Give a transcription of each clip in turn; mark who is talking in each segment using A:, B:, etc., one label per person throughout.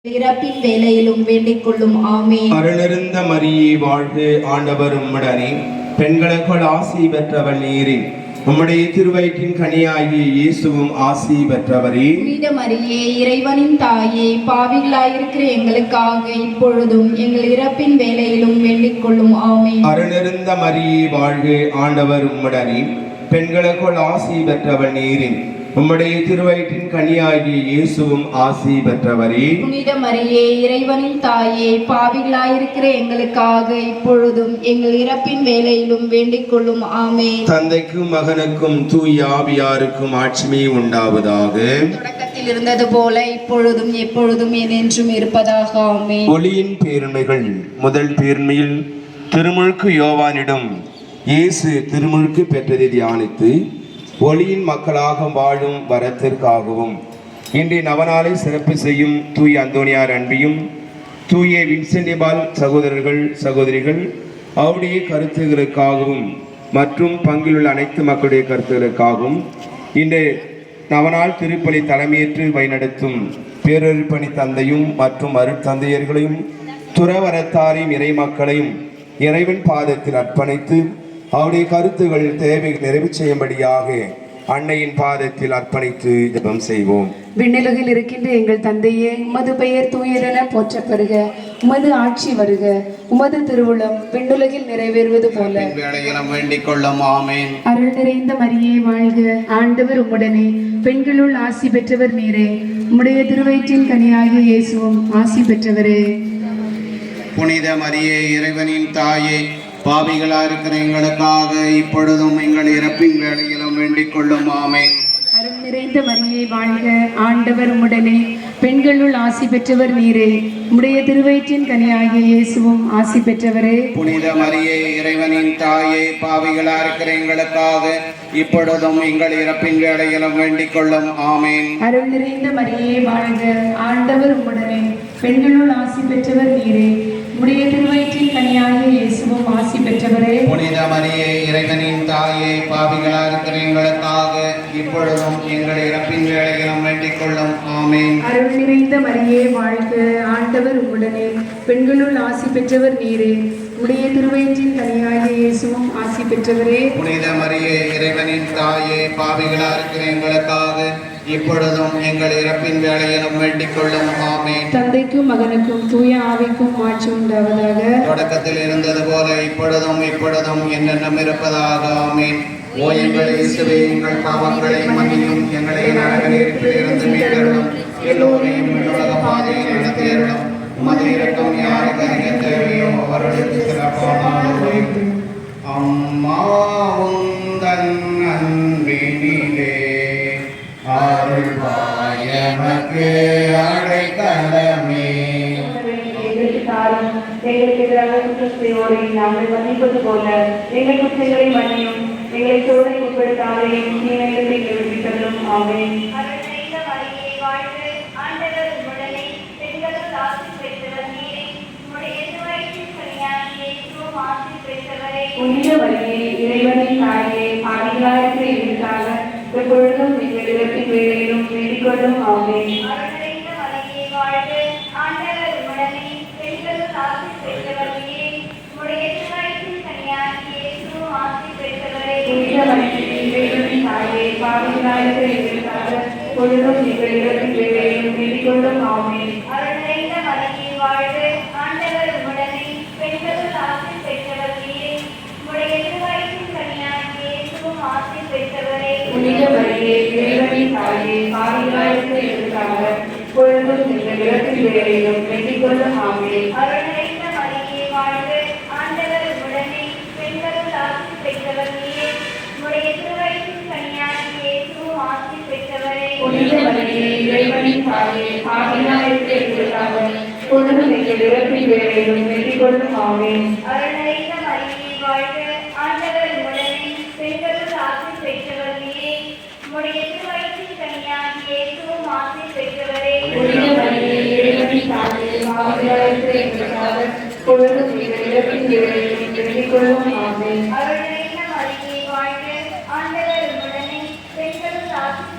A: இறப்பின் வேலையிலும் வேண்டிக் கொள்ளும் ஆமென்.
B: அருளிருந்த மரியே வாழ்க, ஆண்டவர் உம்முடனே, பெண்களுக்குள் ஆசி பெற்றவள் நீரே. உம்முடைய திருவயிற்றின் கனியாகிய இயேசுவும் ஆசி பெற்றவரே.
A: புனித மரியே, இறைவனின் தாயே, பாவிகளாயிருக்கிற எங்களுக்காக இப்பொழுதும் எங்கள் இறப்பின் வேலையிலும் வேண்டிக் கொள்ளும் ஆமென்.
B: அருளிருந்த மரியே வாழ்க, ஆண்டவர் உம்முடனே, பெண்களுக்குள் ஆசி பெற்றவள் நீரே. உம்முடைய திருவயிற்றின் கனியாகிய இயேசுவும் ஆசி பெற்றவரே.
A: புனித மரியே, இறைவனின் தாயே, பாவிகளாயிருக்கிற எங்களுக்காக இப்பொழுதும் எங்கள் இறப்பின் வேலையிலும் வேண்டிக் கொள்ளும் ஆமென்.
B: தந்தைக்கும் மகனுக்கும் தூய ஆவியாருக்கும் ஆட்சிமை உண்டாவதாக.
A: தொடக்கத்தில் இருந்தது போல இப்பொழுதும் எப்பொழுதும் என்றும் இருப்பதாக ஆமென்.
B: ஒளியின் பேருண்மைகள். முதல் பேருண்மையில் திருமுழுக்கு யோவானிடம் இயேசு திருமுழுக்கு பெற்றதை தியானித்து ஒளியின் மக்களாக வாழும் வரத்திற்காகவும் இன்றைய நவநாளை சிறப்பு செய்யும் தூய அந்தோனியார் அன்பியும் தூய வின்சென்டிபால் சகோதரர்கள் சகோதரிகள் அவருடைய கருத்துகளுக்காகவும் மற்றும் பங்கிலுள்ள அனைத்து மக்களுடைய கருத்துகளுக்காகவும் இந்த நவநாள் திருப்பலி தலைமையேற்று வழிநடத்தும் பேரொருப்பணி தந்தையும் மற்றும் அருட்தந்தையர்களையும் துறவரத்தாரையும் இறை மக்களையும் இறைவன் பாதத்தில் அர்ப்பணித்து அவருடைய கருத்துகள் தேவை நிறைவு செய்யும்படியாக அன்னையின் பாதத்தில் அர்ப்பணித்து ஜெபம் செய்வோம்.
C: விண்ணுலகில் இருக்கின்ற எங்கள் தந்தையே, உமது பெயர் தூயதென போற்ற பெறுக. உமது ஆட்சி வருக. உமது திருவுளம் விண்ணுலகில் நிறைவேறுவது போல
D: வேளையிலும் வேண்டிக் கொள்ளும் ஆமென்.
C: அருள் நிறைந்த மரியே வாழ்க, ஆண்டவர் உம்முடனே, பெண்களுள் ஆசி பெற்றவர் நீரே. உம்முடைய திருவயிற்றின் கனியாகிய இயேசுவும் ஆசி பெற்றவரே.
D: புனித மரியே, இறைவனின் தாயே, பாவிகளா இருக்கிற எங்களுக்காக இப்பொழுதும் எங்கள் இறப்பின் வேளையிலும் வேண்டிக் கொள்ளும் ஆமென்.
C: அருள் நிறைந்த மரியே வாழ்க, ஆண்டவர் உம்முடனே, பெண்களுள் ஆசி பெற்றவர் நீரே. உம்முடைய திருவயிற்றின் கனியாகிய இயேசுவும் ஆசி பெற்றவரே.
D: புனித மரியே, இறைவனின் தாயே, பாவிகளா இருக்கிற எங்களுக்காக இப்பொழுதும் எங்கள் இறப்பின் வேளையிலும் வேண்டிக் கொள்ளும் ஆமென்.
C: அருள் நிறைந்த மரியே வாழ்க, ஆண்டவர் உம்முடனே, பெண்களுள் ஆசி பெற்றவர் நீரே. உம்முடைய திருவயிற்றின் கனியாகிய இயேசுவும் ஆசி பெற்றவரே.
D: புனித மரியே, இறைவனின் தாயே, பாவிகளா இருக்கிற எங்களுக்காக இப்பொழுதும் எங்கள் இறப்பின் வேளையிலும் வேண்டிக் கொள்ளும் ஆமென்.
C: அருள் நிறைந்த மரியே வாழ்க, ஆண்டவர் உம்முடனே, பெண்களுள் ஆசி பெற்றவர் நீரே. உடைய திருவயிற்றின் கனியாகிய இயேசுவும் ஆசி பெற்றவரே.
D: புனித மரியே, இறைவனின் தாயே, பாவிகளா இருக்கிற எங்களுக்காக இப்பொழுதும் எங்கள் இறப்பின் வேளையிலும் வேண்டிக் கொள்ளும் ஆமென்.
C: தந்தைக்கும் மகனுக்கும் தூய ஆவிக்கும் ஆட்சி உண்டாவதாக.
D: தொடக்கத்தில் இருந்தது போல இப்பொழுதும் இப்பொழுதும் என்னென்னும் இருப்பதாக ஆமென். ஓ எங்கள் இயேசுவே, எங்கள் பாவங்களை மன்னியும், எங்களை நரக நெருப்பிலிருந்து மீட்டருளும், எல்லோரையும் விண்ணுலக பாதையில் நடத்தியருளும். உமது இரக்கம் யாருக்கு அதிக தேவையோ அவர்களுக்கு சிறப்பான ஆதரவு. அம்மா உந்தன் அன்பினிலே அருள்வாய் எமக்கு அடைக்கலமே.
E: எங்களுக்கு எதிராக குற்றம் செய்வோரை நாங்கள் மன்னிப்பது போல எங்கள் குற்றங்களை மன்னியும், எங்களை சோதனைக்கு உட்படுத்தாதையும் தீமைகளை விடுவித்தலும் ஆமென். புனித மரியே, இறைவனின் தாயே, பாவிகளாயிருக்கிற எங்களுக்காக எப்பொழுதும் எங்கள் இறப்பின் வேளையிலும் வேண்டிக் கொள்ளும் ஆமென். புனித மரியே, இறைவனின் தாயே, பாவிகளாயிருக்கிற எங்களுக்காக எப்பொழுதும் எங்கள் இறப்பின் வேளையிலும் வேண்டிக் கொள்ளும் ஆமென். புனித மரியே, இறைவனின் தாயே, பாவிகளாயிருக்கிற எங்களுக்காக எப்பொழுதும் எங்கள் இறப்பின் வேளையிலும் வேண்டிக் கொள்ளும் ஆமென். புனித மரியே, இறைவனின் தாயே, பாவிகளாயிருக்கிற எங்களுக்காக எப்பொழுதும் எங்கள் இறப்பின் வேளையிலும் வேண்டிக் கொள்ளும் ஆமென். புனித மரியே, இறைவனின் தாயே, பாவிகளாயிருக்கிற எங்களுக்காக எப்பொழுதும் எங்கள் இறப்பின் வேளையிலும் வேண்டிக் கொள்ளும் ஆமென்.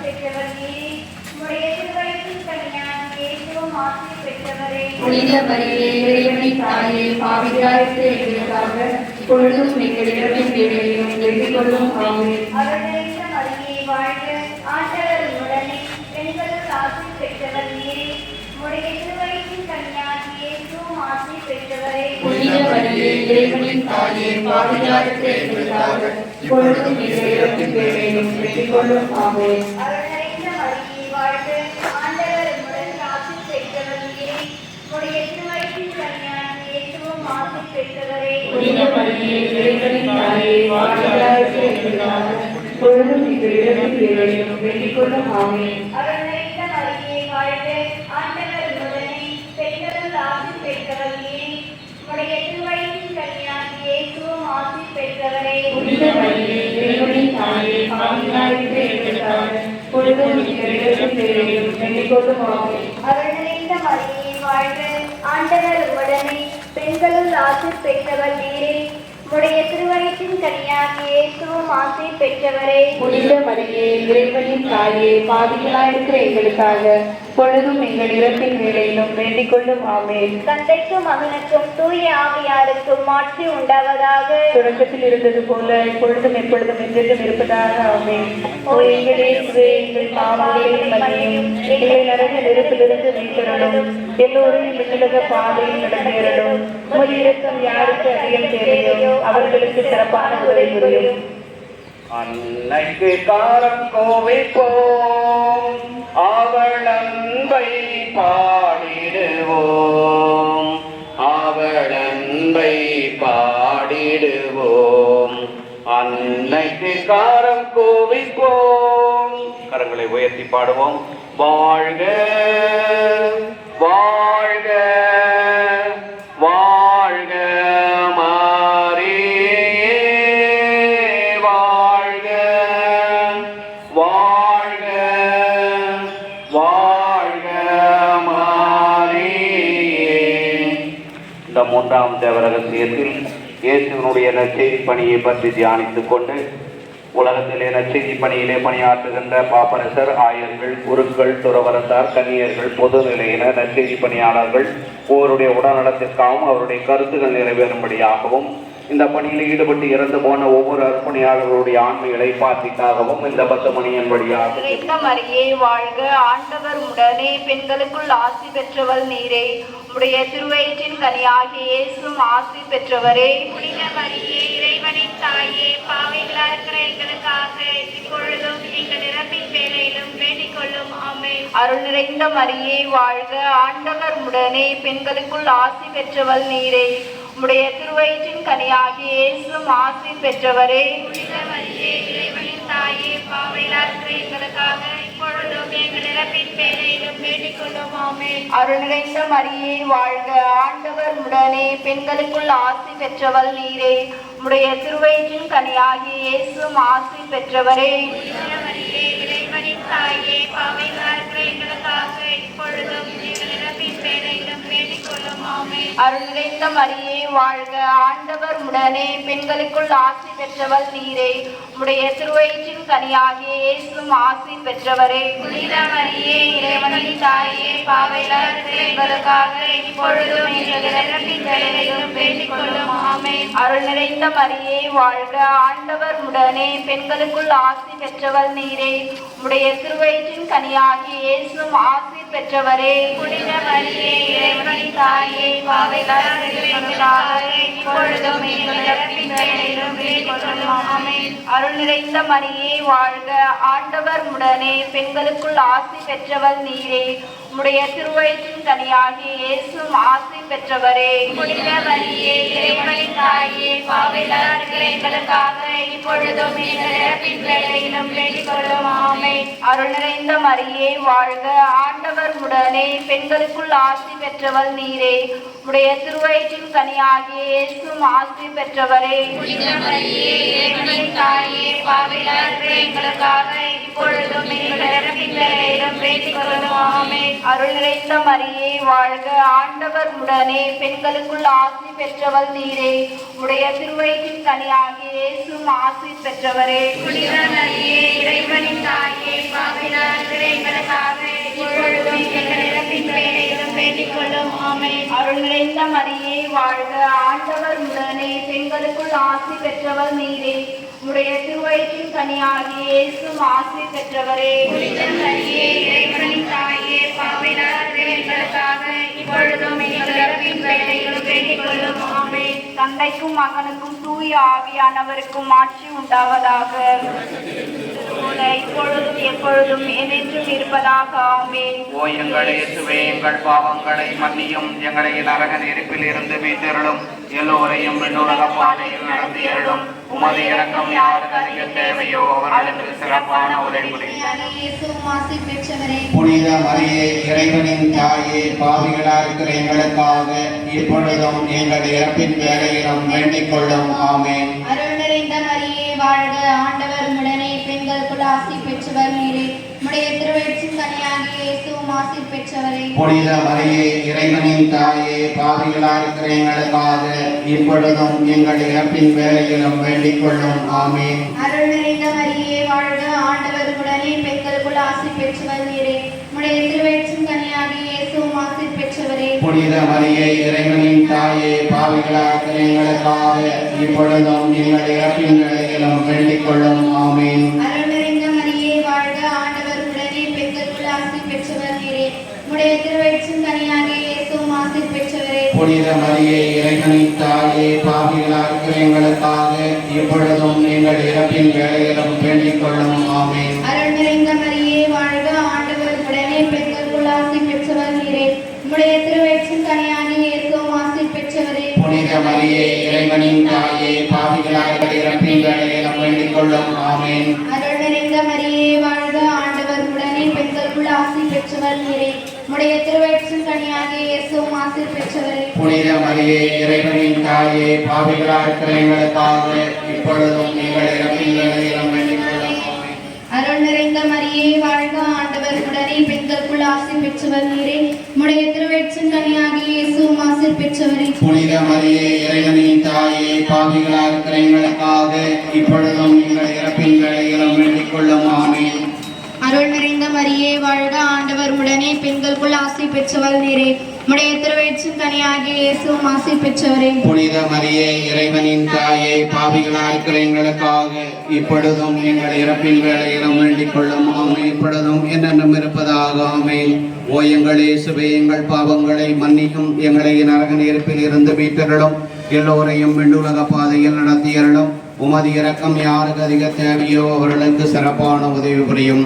F: பெற்றவர் நீரே. உம்முடைய திருவயிற்றின் கனியாகிய இயேசுவும் ஆசி பெற்றவர்.
E: பெற்றவரே
A: புனித மரியே இறைவனின் தாயே பாவிகளாயிருக்கிற எங்களுக்காக இப்பொழுதும் எங்கள் இறப்பின் வேளையிலும் வேண்டிக் கொள்ளும் ஆமென்.
E: அருள் நிறைந்த மரியே வாழ்க, ஆண்டவர் உடனே பெண்களுள் ஆசி பெற்றவர் நீரே, உடைய திருவயிற்றின் கனியாகிய இயேசுவும் ஆசி பெற்றவரே.
A: புனித மரியே இறைவனின் தாயே பாவிகளாயிருக்கிற எங்களுக்காக இப்பொழுதும் எங்கள் இறப்பின் வேளையிலும் வேண்டிக் கொள்ளும் ஆமென்.
E: அருள் நிறைந்த மரியே வாழ்க, ஆண்டவர் உடனே ஆசி பெற்றவர் நீரே, உடைய திருவயிற்றின் கனியாகிய இயேசுவும் ஆசி பெற்றவரே.
A: புனித மரியே இறைவனின் தாயே பாவிகளாயிருக்கிற எங்களுக்காக இப்பொழுதும் எங்கள் இறப்பின் வேளையிலும் வேண்டிக் கொள்ளும் ஆமென்.
E: அருள் நிறைந்த மரியே வாழ்க, ஆண்டவர் உடனே பெண்களுள் ஆசி பெற்றவர் நீரே, உடைய திருவயிற்றின் கனியாகிய இயேசுவும் ஆசி பெற்றவரே.
A: புனித மரியே இறைவனின் தாயே பாவிகளாயிருக்கிற எங்களுக்காக இப்பொழுதும் எங்கள் இறப்பின் வேளையிலும் வேண்டிக் கொள்ளும் ஆமென்.
E: அருள் நிறைந்த மரியே வாழ்க, ஆண்டவர் உடனே பெண்களுள் ஆசி பெற்றவர் நீரே, உடைய திருவயிற்றின் கனியாகிய இயேசுவும் ஆசி பெற்றவரே.
A: புனித மரியே இறைவனின் தாயே பாவிகளாயிருக்கிற எங்களுக்காக இப்பொழுதும் எங்கள் இறப்பின் வேளையிலும் வேண்டிக் கொள்ளும் ஆமென்.
E: தந்தைக்கும் மகனுக்கும் தூய ஆவியாருக்கும் மாற்றி உண்டாவதாக.
C: தொடக்கத்தில் இருந்தது போல இப்பொழுதும் எப்பொழுதும் என்றென்றும் இருப்பதாக ஆமென். ஓ எங்கள் இயேசுவே, எங்கள் பாவங்களை மன்னியும், எங்களை நரக நெருப்பிலிருந்து மீட்டருளும், எல்லோரையும் விண்ணுலக பாதையில் நடந்தேறலும். உமது இரக்கம் யாருக்கு அதிகம் தேவையோ அவர்களுக்கு சிறப்பான உதவி புரியும்.
D: அன்னைக்கு காரம் கோவிப்போம், அவள் அன்பை பாடிடுவோம், அவள் அன்பை பாடிடுவோம். அன்னைக்கு காரம் கோவிப்போம். கரங்களை உயர்த்தி பாடுவோம். வாழ்க வாழ்க வாழ்க மாரியே, வாழ்க வாழ்க வாழ்க மாரியே. இந்த மூன்றாம் தேவ ரகசியத்தில் இயேசுவினுடைய நற்செய்தி பணியை பற்றி தியானித்துக் கொண்டு உலகத்திலே நற்செய்தி பணியிலே பணியாற்றுகின்ற பாப்பரசர், ஆயர்கள், குருக்கள், துறவரத்தார், கன்னியர்கள், பொது நிலையினர், நற்செய்தி பணியாளர்கள் ஒவ்வொருடைய உடல்நலத்திற்காகவும் அவருடைய கருத்துக்கள் நிறைவேறும்படியாகவும் இந்த பணியில் ஈடுபட்டு இறந்து போன ஒவ்வொரு அர்ப்பணியாளர்களுடைய ஆன்ம இளைப்பாற்றிக்காகவும் இந்த 10 மணியின்படியாக.
A: நிறைந்த மரியே வாழ்க, ஆண்டவர் உடனே பெண்களுக்குள் ஆசி பெற்றவள் நீரே, உடைய திருவயிற்றின் கனியாகிய இயேசுவும் ஆசி பெற்றவரே.
E: புனித மரியே இறைவனின் தாயே பாவிகளாயிருக்கிற எங்களுக்காக இப்பொழுதும் எங்கள் இறப்பின் வேளையிலும் வேண்டிக் கொள்ளும் ஆமென்.
A: அருள் நிறைந்த மரியே வாழ்க, ஆண்டவர் உடனே பெண்களுக்குள் ஆசி பெற்றவள் நீரே, உடைய திருவயிற்றின் கனியாகிய இயேசுவும் ஆசி பெற்றவரே.
E: புனித மரியே இறைவனின் தாயே பாவிகளாயிருக்கிற எங்களுக்காக இப்பொழுதும் எங்கள் இறப்பின் வேளையிலும் வேண்டிக் கொள்ளும் ஆமென்.
A: அருள் நிறைந்த மரியே வாழ்க, ஆண்டவர் உடனே பெண்களுக்குள் ஆசி பெற்றவள் நீரே, உடைய திருவயிற்றின் கனியாகிய இயேசுவும் ஆசி பெற்றவரே.
E: புனித மரியே இறைவனின் தாயே பாவிகளாயிருக்கிற எங்களுக்காக இப்பொழுதும் எங்கள் இறப்பின் வேளையிலும் வேண்டிக் கொள்ளும் ஆமென்.
A: அருள் நிறைந்த மரியே வாழ்க, ஆண்டவர் உடனே பெண்களுக்குள் ஆசி பெற்றவள் நீரே, உடைய திருவயிற்றின் கனியாகிய இயேசுவும் ஆசி பெற்றவரே.
E: புனித மரியே இறைவனின் தாயே பாவிகளாயிருக்கிற எங்களுக்காக இப்பொழுதும் எங்கள் இறப்பின் வேளையிலும் வேண்டிக் கொள்ளும் ஆமென்.
A: அருள் நிறைந்த மரியே வாழ்க, ஆண்டவர் உடனே பெண்களுக்குள் ஆசி பெற்றவள் நீரே, உடைய திருவயிற்றின் கனியாகிய இயேசுவும் ஆசி பெற்றவரே.
E: புனித மரியே இறைவனின் தாயே பாவிகளாயிருக்கிற எங்களுக்காக இப்பொழுதும் எங்கள் இறப்பின் வேளையிலும் வேண்டிக் கொள்ளும் ஆமென்.
A: அருள் நிறைந்த மரியே வாழ்க, ஆண்டவர் உடனே பெண்களுக்குள் ஆசி பெற்றவள் நீரே, உடைய திருவயிற்றின் கனியாகிய இயேசுவும் ஆசி பெற்றவரே.
E: புனித மரியே இறைவனின் தாயே பாவிகளாயிருக்கிற எங்களுக்காக இப்பொழுதும் எங்கள் இறப்பின் வேளையிலும் வேண்டிக் கொள்ளும் ஆமென்.
A: அருள் நிறைந்த மரியே வாழ்க, ஆண்டவர் உடனே பெண்களுக்குள் ஆசி பெற்றவள் நீரே, உடைய திருவயிற்றின் கனியாகிய இயேசுவும் ஆசி பெற்றவரே.
E: புனித மரியே இறைவனின் தாயே பாவிகளாயிருக்கிற எங்களுக்காக இப்பொழுதும் எங்கள் இறப்பின் வேளையிலும் வேண்டிக் கொள்ளும் ஆமென்.
A: அருள் நிறைந்த மரியே வாழ்க, ஆண்டவர் உடனே பெண்களுக்குள் ஆசி பெற்றவள் நீரே, உடைய திருவயிற்றின் கனியாகிய இயேசுவும் ஆசி பெற்றவரே.
E: புனித மரியே இறைவனின் தாயே பாவிகளாயிருக்கிற எங்களுக்காக இப்பொழுதும் எங்கள் இறப்பின் வேளையிலும் வேண்டிக் கொள்ளும். ஆமென்.
A: அருள் நிறைந்த மரியே வாழ்க, ஆண்டவர் உடனே பெண்களுக்குள் ஆசி பெற்றவர் நீரே. உடைய திருவயிற்றின் கனியாகிய இயேசுவும் ஆசி பெற்றவரே.
E: புனித மரியே, இறைவனின் தாயே, பாவிகளாகிய எங்களுக்காக இப்பொழுதும் எங்கள் இறப்பின் வேளையிலும் வேண்டிக் கொள்ளும். ஆமென்.
A: தந்தைக்கும் மகனுக்கும் தூய ஆவியானவருக்கும் ஆட்சி உண்டாவதாக. போல இப்பொழுதும் எப்பொழுதும் என்றென்றும் இருப்பதாக. ஆமென்.
D: ஓ எங்கள் இயேசுவே, எங்கள் பாவங்களை மன்னியும், எங்களை நரக நெருப்பில் இருந்து மீட்டருளும், எல்லோரையும் விண்ணுலக பாதையில் நடத்தியருளும். உமது இரக்கம் யாருக்கு அதிக தேவையோ அவர்களுக்கு சிறப்பான உதவி புரியும்.
E: இயேசுவும் ஆசி பெற்றவரே.
D: புனித மரியே, இறைவனின் தாயே, பாவிகளாக இருக்கிற எங்களுக்காக இப்பொழுதும் எங்கள் இறப்பின் வேளையிலும் வேண்டிக் கொள்ளும். ஆமென்.
E: அருள் நிறைந்த மரியே வாழ்க, ஆண்டவர் உடனே பெண்களுக்குள் ஆசி பெற்றவர் நீரே. உடைய திருவயிற்றின் கனியாகிய இயேசுவும் ஆசி பெற்றவரே.
D: புனித மரியே, இறைவனின் தாயே, பாவிகளாக இருக்கிற எங்களுக்காக இப்பொழுதும் எங்கள் இறப்பின் வேளையிலும் வேண்டிக் கொள்ளும். ஆமென்.
E: அருள் நிறைந்த மரியே வாழ்க, ஆண்டவர் உடனே பெண்களுக்குள் ஆசி பெற்றவர் நீரே. உடைய திருவயிற்றின் கனியாகிய இயேசுவும் ஆசி பெற்றவரே.
D: புனித மரியே, இறைவனின் தாயே, பாவிகளாக இருக்கிற எங்களுக்காக இப்பொழுதும் எங்கள் இறப்பின் வேளையிலும் வேண்டிக் கொள்ளும். ஆமென்.
E: அருள் நிறைந்த மரியே வாழ்க, ஆண்டவர் உடனே பெண்களுக்குள் ஆசி பெற்றவர் நீரே. உடைய திருவயிற்றின் கனியாகிய இயேசுவும் ஆசி பெற்றவரே.
D: புனித மரியே, இறைவனின் தாயே, பாவிகளாக இருக்கிற எங்களுக்காக இப்பொழுதும் எங்கள் இறப்பின் வேளையிலும் வேண்டிக் கொள்ளும். ஆமென்.
E: அருள் நிறைந்த மரியே வாழ்க, ஆண்டவர் உடனே பெண்களுக்குள் ஆசி பெற்றவர் நீரே. உடைய திருவயிற்றின் கனியாகிய இயேசுவும் ஆசி பெற்றவரே.
D: புனித மரியே, இறைவனின் தாயே, பாவிகளாக இருக்கிற இறப்பின் வேளையிலும் வேண்டிக் கொள்ளும். ஆமென்.
E: அருள் நிறைந்த மரியே வாழ்க, ஆண்டவர் உடனே பெண்களுக்குள் ஆசி பெற்றவர் நீரே. உடைய திருவயிற்றின் கனியாகிய இயேசுவும் ஆசி பெற்றவரே.
D: புனித மரியே, இறைவனின் தாயே, பாவிகளாக இருக்கிற எங்களுக்காக இப்பொழுதும் எங்கள் இறப்பின் வேளையிலும் வேண்டிக் கொள்ளும். ஆமென்.
E: அருள் நிறைந்த மரியே வாழ்க, ஆண்டவர் உடனே பெண்களுக்குள் ஆசி பெற்றவர் நீரே. உடைய திருவயிற்றின் கனியாகிய இயேசுவும் ஆசி பெற்றவரே.
D: புனித மரியே, இறைவனின் தாயே, பாவிகளாக இருக்கிற எங்களுக்காக இப்பொழுதும் எங்கள் இறப்பின் வேளையிலும் வேண்டிக் கொள்ளும். ஆமென்.
E: அருள் நிறைந்த மரியே வாழ்க, ஆண்டவர் உடனே பெண்களுக்குள் ஆசி பெற்றவர் நீரே. உடைய திருவயிற்றின் கனியாகிய இயேசுவும் ஆசி பெற்றவரே.
D: புனித மரியே, இறைவனின் தாயே, பாவிகளாக இருக்கிற எங்களுக்காக இப்பொழுதும் எங்கள் இறப்பின் வேளையிலும் வேண்டிக் கொள்ளும். ஆமென். இப்பொழுதும் என்னென்னும் இருப்பதாக. ஆமென். ஓ எங்கள் இயேசுவே, எங்கள் பாவங்களை மன்னியும், எங்களை நரக நெருப்பில் இருந்து மீட்டருளும், எல்லோரையும் விண்ணுலக பாதையில் நடத்தியருளும். உமது இரக்கம் யாருக்கு அதிக தேவையோ அவர்களுக்கு சிறப்பான உதவி புரியும்.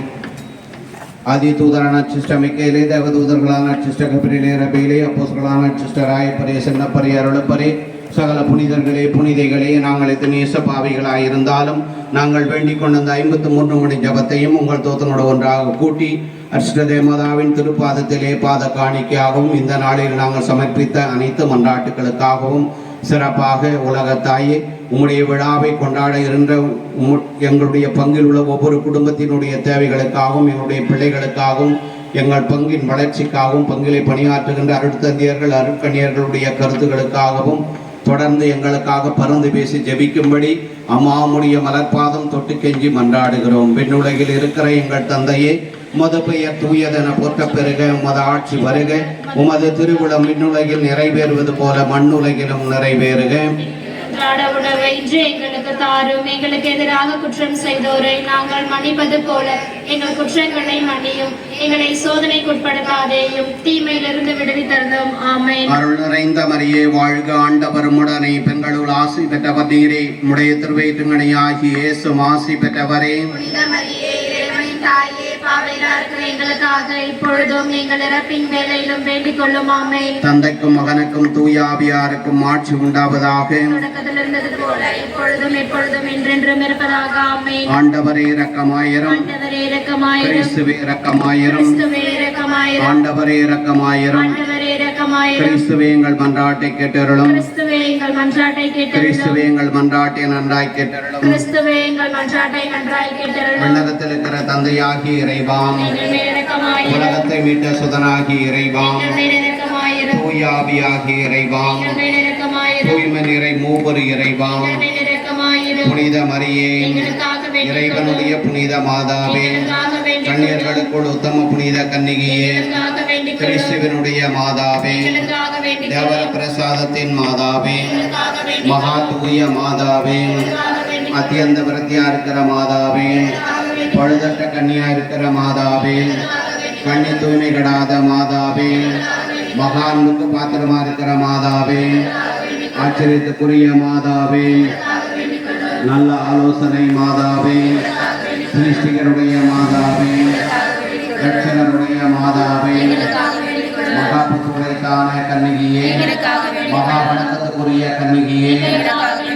D: ஆதி தூதரான சிஸ்டர் மிக்கேலே, தேவதூதர்களான சிஸ்டர் கபிரிலே, ரபேலே, அப்போஸ்தலர்களான சிஸ்டர் ராயப்பரே, சின்னப்பரே, அருளப்பரே, சகல புனிதர்களே, புனிதைகளே, நாங்கள் எத்தனை பாவிகளாயிருந்தாலும் நாங்கள் வேண்டிக் கொண்ட அந்த 53 மணி ஜபத்தையும் உங்கள் தோத்தனோடு ஒன்றாக கூட்டி அர்ஷ்டதேவதாவின் திருப்பாதத்திலே பாத காணிக்கையாகவும் இந்த நாளில் நாங்கள் சமர்ப்பித்த அனைத்து மன்றாட்டுகளுக்காகவும் சிறப்பாக உலகத்தாயே உம்முடைய விழாவை கொண்டாட இருந்த எங்களுடைய பங்கில் உள்ள ஒவ்வொரு குடும்பத்தினுடைய தேவைகளுக்காகவும் எங்களுடைய பிள்ளைகளுக்காகவும் எங்கள் பங்கின் வளர்ச்சிக்காகவும் பங்கிலை பணியாற்றுகின்ற அருட்தந்தையர்கள் அருட்கணியர்களுடைய கருத்துக்களுக்காகவும் தொடர்ந்து எங்களுக்காக பருந்து பேசி ஜெபிக்கும்படி அம்மாவுடைய மலர்பாதம் தொட்டு கெஞ்சி மன்றாடுகிறோம். விண்ணுலகில் இருக்கிற எங்கள் தந்தையே, உமது பெயர் தூயதென போற்ற பெறுக, உமது ஆட்சி வருக, உமது திருவுளம் விண்ணுலகில் நிறைவேறுவது போல மண்ணுலகிலும் நிறைவேறுக.
E: உணவை இன்று எங்களுக்கு தாரும். எங்களுக்கு எதிராக குற்றம் செய்தோரை நாங்கள் மன்னிப்பது போல எங்கள் குற்றங்களை மன்னியும். எங்களை சோதனைக்குட்படுத்தாதேயும், தீமையிலிருந்து விடுவித்தருளும். ஆமென்.
D: அருள் நிறைந்த மரியே வாழ்க, ஆண்டவர் உம்முடனே, பெண்களுள் ஆசி பெற்றவர் நீரே. உம்முடைய திருவயிற்றின்கனியாகிய இயேசுவும் ஆசி பெற்றவரே.
E: புனித மரியே, இறைவனின் தாயே, பாவிகளாக இருக்கிற எங்களுக்காக இப்பொழுதும் எங்கள் இறப்பின் வேளையிலும் வேண்டிக் கொள்ளும். ஆமென்.
D: தந்தைக்கும் மகனுக்கும் தூய ஆவியாருக்கும் ஆட்சி உண்டாவதாக.
E: தொடக்கத்தில் இருந்தது போல இப்பொழுதும் எப்பொழுதும் என்றென்றும் இருப்பதாக. ஆமென்.
D: ஆண்டவரே இரக்கமாயிரும்.
E: ஆண்டவரே இரக்கமாயிரும்.
D: கிறிஸ்துவே இரக்கமாயிரும்.
E: கிறிஸ்துவே இரக்கமாயிரும்.
D: ஆண்டவரே இரக்கமாயிரும்.
E: ஆண்டவரே இரக்கமாயிரும்.
D: கிறிஸ்துவே எங்கள் மன்றாட்டை கேட்டருளும்.
E: கிறிஸ்துவே எங்கள் மன்றாட்டை கேட்டருளும்.
D: கிறிஸ்துவே எங்கள் மன்றாட்டை நன்றாய் கேட்டருளும்.
E: கிறிஸ்துவே எங்கள் மன்றாட்டை நன்றாய் கேட்டருளும்.
D: விண்ணகத்தில் இருக்கிற தந்தையாகிய இறைவாம்,
E: எங்கள் மேல் இரக்கமாயிரும்.
D: உலகத்தை மீட்ட சுதனாகிய இறைவாம்,
E: எங்கள் மேல் இரக்கமாயிரும்.
D: தூய ஆவியாகிய இறைவாம்,
E: எங்கள் மேல் இரக்கமாயிரும்.
D: தூய்மை நிறை மூவரு இறைவாம்,
E: எங்கள் மேல் இரக்கமாயிரும்.
D: புனித மரியே,
E: எங்களுக்காக வேண்டிக்
D: இறைவனுடைய புனித மாதாவே,
E: எங்களுக்காக வேண்டிக்
D: கன்னியர்களுக்குள் உத்தம புனித கன்னிகையே,
E: எங்களுக்காக வேண்டிக் கொள்ளும்.
D: கிறிஸ்துவனுடைய மாதாவே,
E: எங்களுக்காக வேண்டிக்
D: தேவர
E: கொள்ளும்.
D: பிரசாதத்தின் மாதாவே,
E: எங்களுக்காக வேண்டிக்
D: மகா தூய மாதாவே,
E: எங்களுக்காக வேண்டிக்
D: அத்தியந்த விரத்தியா இருக்கிற மாதாவே, பழுதற்ற கன்னியா இருக்கிற மாதாவே, கண்ணி தூய்மை கெடாத மாதாவே, மகான்முக்கு பாத்திரமா இருக்கிற மாதாவே, ஆச்சரியத்துக்குரிய மாதாவே, நல்ல ஆலோசனை மாதாவே, சிருஷ்டிகருடைய மாதாவே, ரட்சகருடைய மாதாவே, மகாபுத்துரைத்தான கன்னிகையே, மகாவணக்கத்துக்குரிய கன்னிகையே,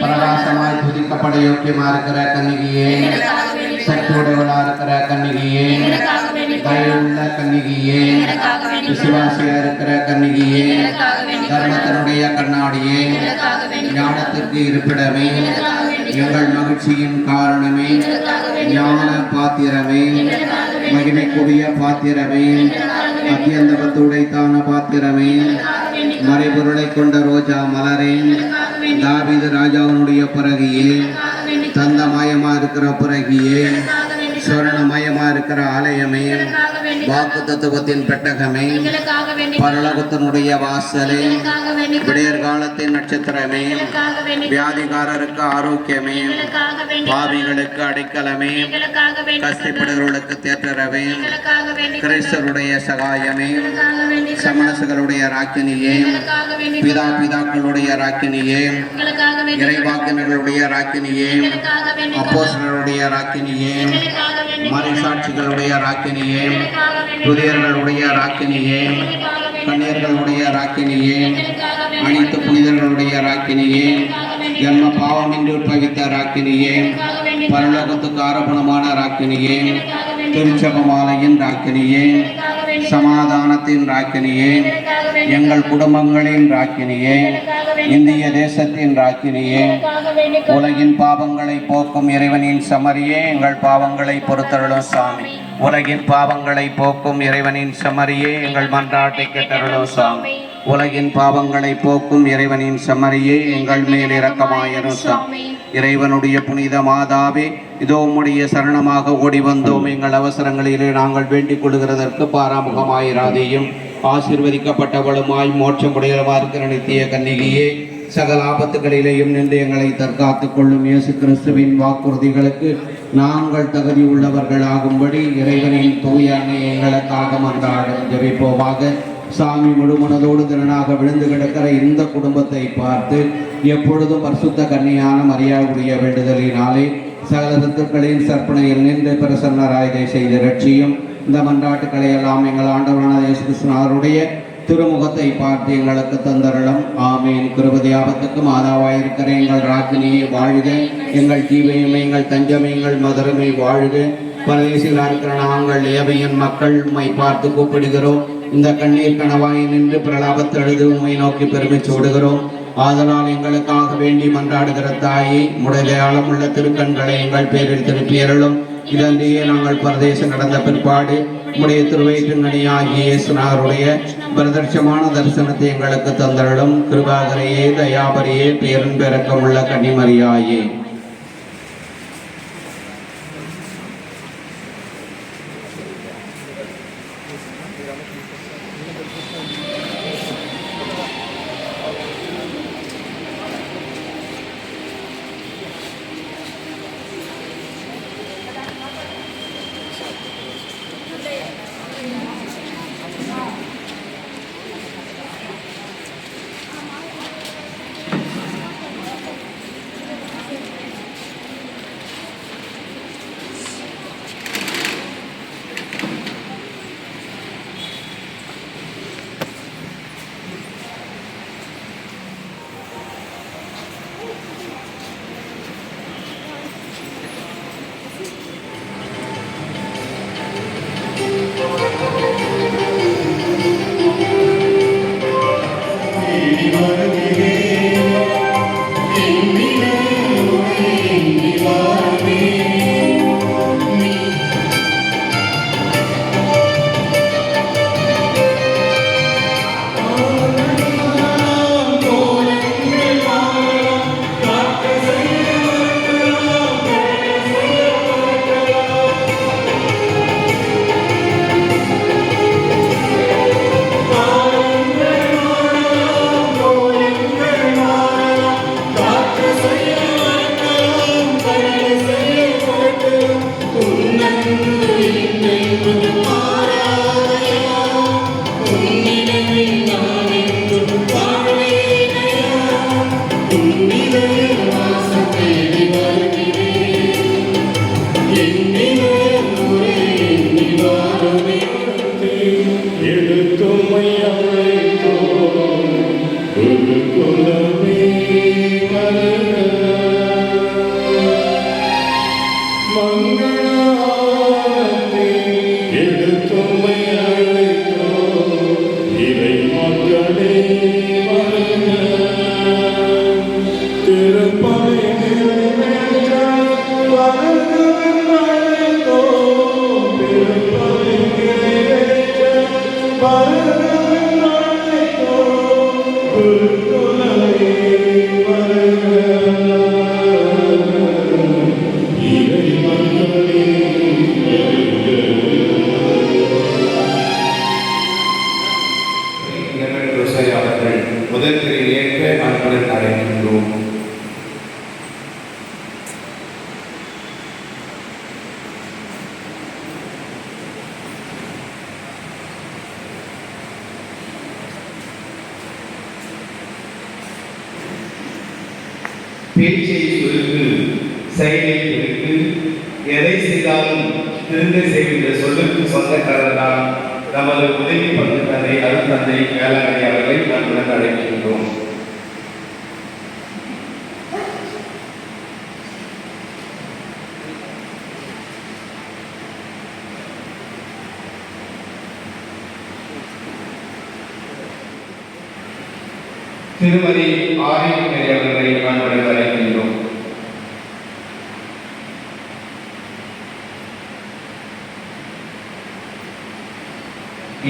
D: பிரகாசமாய் துதிக்கப்பட யோக்கியமா இருக்கிற கன்னிகையே, சக்தியுடையவளா இருக்கிற கன்னிகையே, தயவுள்ள கன்னிகையே, விசுவாசியா இருக்கிற கன்னிகையே, தர்மத்தினுடைய கண்ணாடியே, ஞானத்திற்கு இருப்பிடமே, எங்கள் மகிழ்ச்சியின் காரணமே, ஞான பாத்திரமே, மகிமைக்குரிய பாத்திரமே, அத்தியந்தபத்துடைத்தான பாத்திரமே, மறைபொருளை கொண்ட ரோஜா மலரே, தாவீது ராஜாவினுடைய பிறகியே, தந்தமயமா இருக்கிற பிறகியே, சொர்ணமயமா இருக்கிற ஆலயமே, வாக்கு தத்துவத்தின் பெட்டகமே, பரலோகத்தினுடைய வாசலே, விடையற் காலத்தின் நட்சத்திரமே, வியாதிகாரருக்கு ஆரோக்கியமே, பாவிகளுக்கு அடைக்கலமே, கஷ்டப்படுகிறவர்களுக்கு தேற்றரவே, கிறிஸ்தருடைய சகாயமே, சமணசுகளுடைய ராக்கினியே, பிதாக்களுடைய ராக்கினியே, இறைவாக்கினர்களுடைய ராக்கினியே, அப்போஸ்தலருடைய ராக்கினியே, மறைசாட்சிகளுடைய ராக்கினியே, துதியர்களுடைய ராக்கினியே, கன்னியர்களுடைய ராக்கினியே, அனைத்து புனிதர்களுடைய ராக்கினியே, ஜன்ம பாவமின்றி உட்பவித்த ராக்கினியே, பரலோகத்துக்கு ஆரோபணமான ராக்கினியே, திருச்சபமாலையின் ராக்கினியே, சமாதானத்தின் ராக்கினியே, எங்கள் குடும்பங்களின் ராக்கினியே, இந்திய தேசத்தின் ராக்கினியே, உலகின் பாவங்களை போக்கும் இறைவனின் சமரியே, எங்கள் பாவங்களை பொறுத்தருளும் சாமி. உலகின் பாவங்களை போக்கும் இறைவனின் சமரியே, எங்கள் மன்றாட்டை கேட்டருளும் சாமி. உலகின் பாவங்களை போக்கும் இறைவனின் சமரியே, எங்கள் மேல் இரக்கமாயிரும் சாமி. இறைவனுடைய புனித மாதாவே, இதோ உம்முடைய சரணமாக ஓடி வந்தோம். எங்கள் அவசரங்களிலே நாங்கள் வேண்டிக் கொள்கிறதற்கு பாராமுகமாயிராதேயும். ஆசீர்வதிக்கப்பட்டவளுமாய் மோட்சமுடையவா இருக்கிற நித்திய கன்னிகையே, சகல ஆபத்துகளிலேயும் நின்று எங்களை தற்காத்துக் கொள்ளும் இயேசு கிறிஸ்துவின் வாக்குறுதிகளுக்கு நாங்கள் தகுதி உள்ளவர்களாகும்படி இறைவனின் தூய அன்னை எங்களுக்காக மன்றாடும். ஜெபிப்போமாக. சாமி முழுமனதோடு திறனாக விழுந்து கிடக்கிற இந்த குடும்பத்தை பார்த்து எப்பொழுதும் பரிசுத்த கன்னியான மரியாவுடைய வேண்டுதலினாலே சகல சத்துக்களின் சற்பனையில் நின்று பிரசன்னராயதை செய்த ரட்சியும். இந்த மன்றாட்டுக்களை எல்லாம் எங்கள் ஆண்டவரான இயேசு கிறிஸ்துவினுடைய திருமுகத்தை பார்த்து எங்களுக்கு தந்தருளும். ஆமீன். கிருபதி ஆபத்துக்கு மாதாவாயிருக்கிற எங்கள் ராக்கினியை வாழ்க, எங்கள் ஜீவையுமே, எங்கள் தஞ்சமே, எங்கள் மதுரமை வாழ்க. பரதேசிகளாக இருக்கிற நாங்கள் ஏவையின் மக்கள் உம்மை பார்த்து கூப்பிடுகிறோம். இந்த கண்ணீர் கனவாய் நின்று பிரலாபத்தெழுது உம்மை நோக்கி பெருமை சூடுகிறோம். ஆதலால் எங்களுக்காக வேண்டி மன்றாடுகிற தாயை முடையாளம் உள்ள திருக்கண்களை எங்கள் பேரில் திருப்பியருளும். இதன்றையே நாங்கள் பரதேசம் கடந்த பிற்பாடு உடைய திருவயிற்றுங்கனியாகிய இயேசுநாதருடைய பிரதட்சமான தரிசனத்தை எங்களுக்கு தந்தருளும். கிருபாகரையே, தயாபரியே, பேரும் பெருக்கமுள்ள கன்னிமரியாயே.
B: அவர்கள் முதல் திரையில் ஏற்க அன்புடன் அழைக்கின்றோம். பேச்சை சுருக்கு, செயலை பெருக்கு, எதை செய்தாலும் திருந்த செய்கின்ற சொல்லுக்கு சொந்தக்காரர்தான் நமது உதவி பங்கு தந்தை அருட்தந்தை வேளாங்கண்ணி அவர்களை அன்புடன் அழைக்கின்றோம். திருமதி ஆரியமணி அவர்களை அன்புடன் அழைக்கின்றோம்.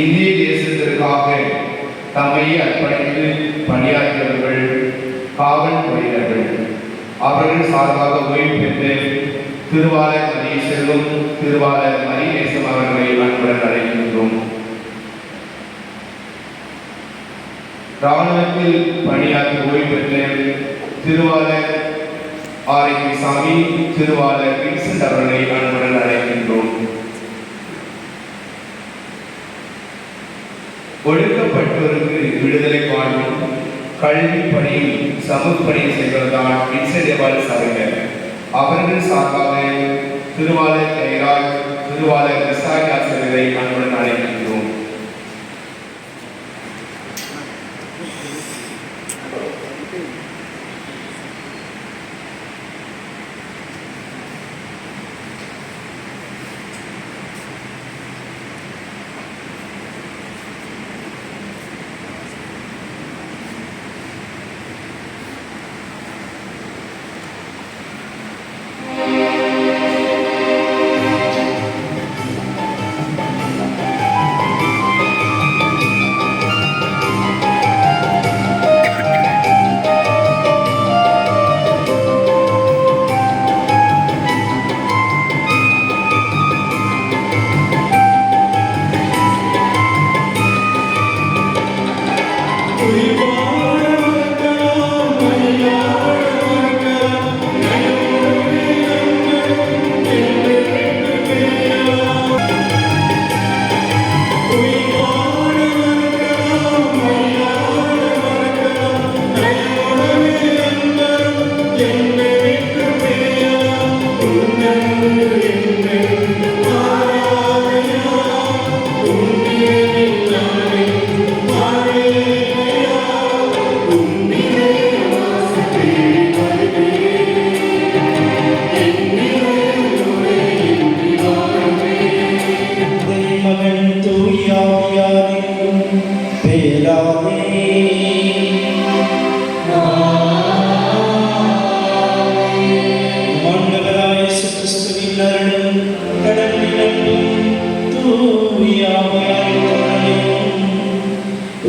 B: இந்திய தேசத்திற்காக தம்மை அர்ப்பணித்து பணியாற்றியவர்கள் காவல்துறையினர்கள். அவர்கள் சார்பாக ஓய்வு பெற்று திருவாளர் மணி செல்வம், திருவாளர் மணிநேசம் அவர்களை அன்புடன் அழைக்கின்றோம். இராணுவத்தில் பணியாற்றி ஓய்வு பெற்ற திருவாளர் ஆரோக்கியசாமி, திருவாளர் வின்சென்ட் அவர்களை அன்புடன் அழைக்கின்றோம். ஒடுக்கப்பட்டோருக்கு விடுதலை வாழ்வும் கல்வி பணியும் சமூக பணியும் செய்வதுதான் வின்சென்ட் சபையினர். அவர்கள் சார்பாக திருவாளர் ஜெயராஜ், திருவாளர் விசாரி ஆசிரியரை அன்புடன் அழைக்கின்றோம்.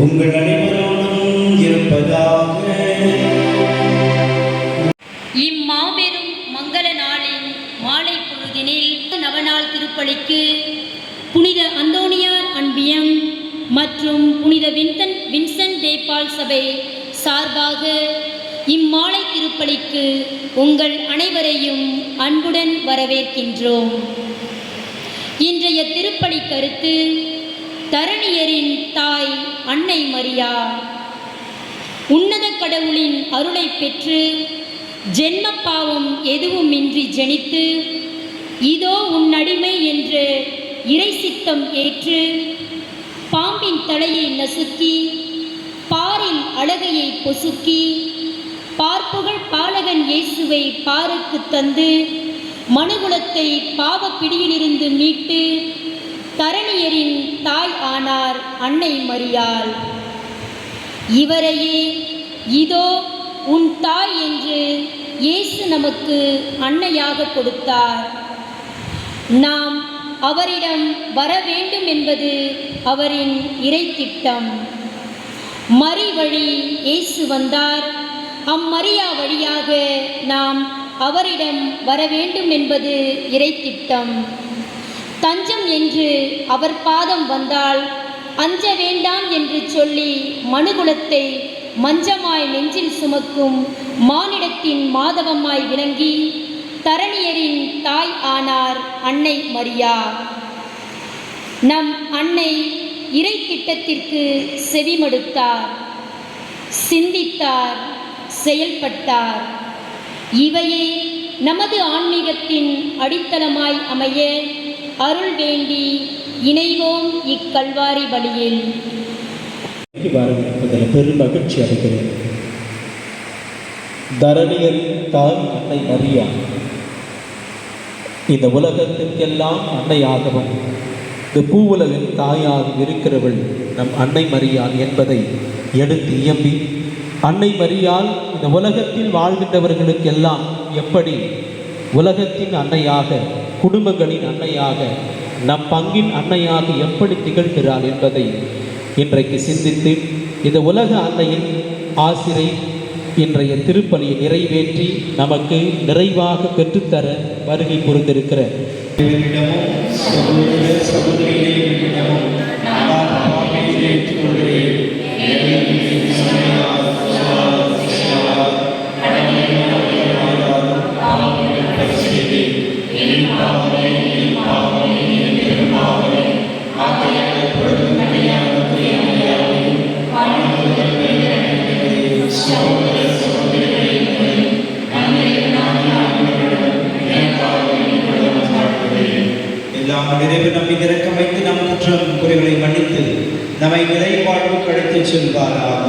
F: உங்கள் அனைவரோடும் இருப்பதாக.
G: இம்மாபெரும் மங்கள நாளின் மாலை பொழுதினில் நவநாள் திருப்பலிக்கு புனித அந்தோணியார் அன்பியம் மற்றும் புனித வின்சென்ட் தேப்பால் சபை சார்பாக இம்மாலை திருப்பலிக்கு உங்கள் அனைவரையும் அன்புடன் வரவேற்கின்றோம். இன்றைய திருப்பலி கருத்து தரணியரின் தாய் அன்னை மரியா. உன்னத கடவுளின் அருளை பெற்று ஜென்ம பாவம் எதுவுமின்றி ஜெனித்து இதோ உன் அடிமை என்று இறை சித்தம் ஏற்று பாம்பின் தலையை நசுக்கி பாரின் அழகையை பொசுக்கி பார்ப்புகள் பாலகன் இயேசுவை பாருக்கு தந்து மனுகுலத்தை பாவ பிடியிலிருந்து மீட்டு தரணியரின் தாய் ஆனார் அன்னை மரியாள். இவரையே இதோ உன் தாய் என்று இயேசு நமக்கு அன்னையாக கொடுத்தார். நாம் அவரிடம் வர வேண்டும் என்பது அவரின் இறை திட்டம். மறி வழி இயேசு வந்தார். அம்மரியா வழியாக நாம் அவரிடம் வர வேண்டும் என்பது இறைத்திட்டம். தஞ்சம் என்று அவர் பாதம் வந்தால் அஞ்ச வேண்டாம் என்று சொல்லி மனுகுலத்தை மஞ்சமாய் நெஞ்சில் சுமக்கும் மானிடத்தின் மாதவமாய் விளங்கி தரணியரின் தாய் ஆனார் அன்னை மரியா. நம் அன்னை இறை திட்டத்திற்கு செவிமடுத்தார், சிந்தித்தார், செயல்பட்டார். இவையே நமது ஆன்மீகத்தின் அடித்தளமாய் அமைய அருள் வேண்டி இணைவோம் இக்கல்வாரி பலியில்.
F: அதில் பெரும் மகிழ்ச்சி அடைகிறேன். தரணியரின் தாய் அன்னை மரியா இந்த உலகத்திற்கெல்லாம் அன்னையாகவும் இந்த பூவுலகின் தாயாக இருக்கிறவள் நம் அன்னை மரியாள் என்பதை எடுத்து இயம்பி, அன்னை மரியாள் இந்த உலகத்தில் வாழ்கின்றவர்களுக்கெல்லாம் எப்படி உலகத்தின் அன்னையாக, குடும்பங்களின் அன்னையாக, நம் பங்கின் அன்னையாக எப்படி திகழ்கிறாள் என்பதை இன்றைக்கு சிந்தித்து இந்த உலக அன்னையின் ஆசிரை இன்றைய திருப்பலியை நிறைவேற்றி நமக்கு நிறைவாக பெற்றுத்தர வருகை புரிந்திருக்கிற
H: நிறைவு நம்மை இறக்கம் வைத்து நம் குற்றம் குறைகளை மன்னித்து நம்மை நிறைவாழ்வு கழித்து செல்வாராக.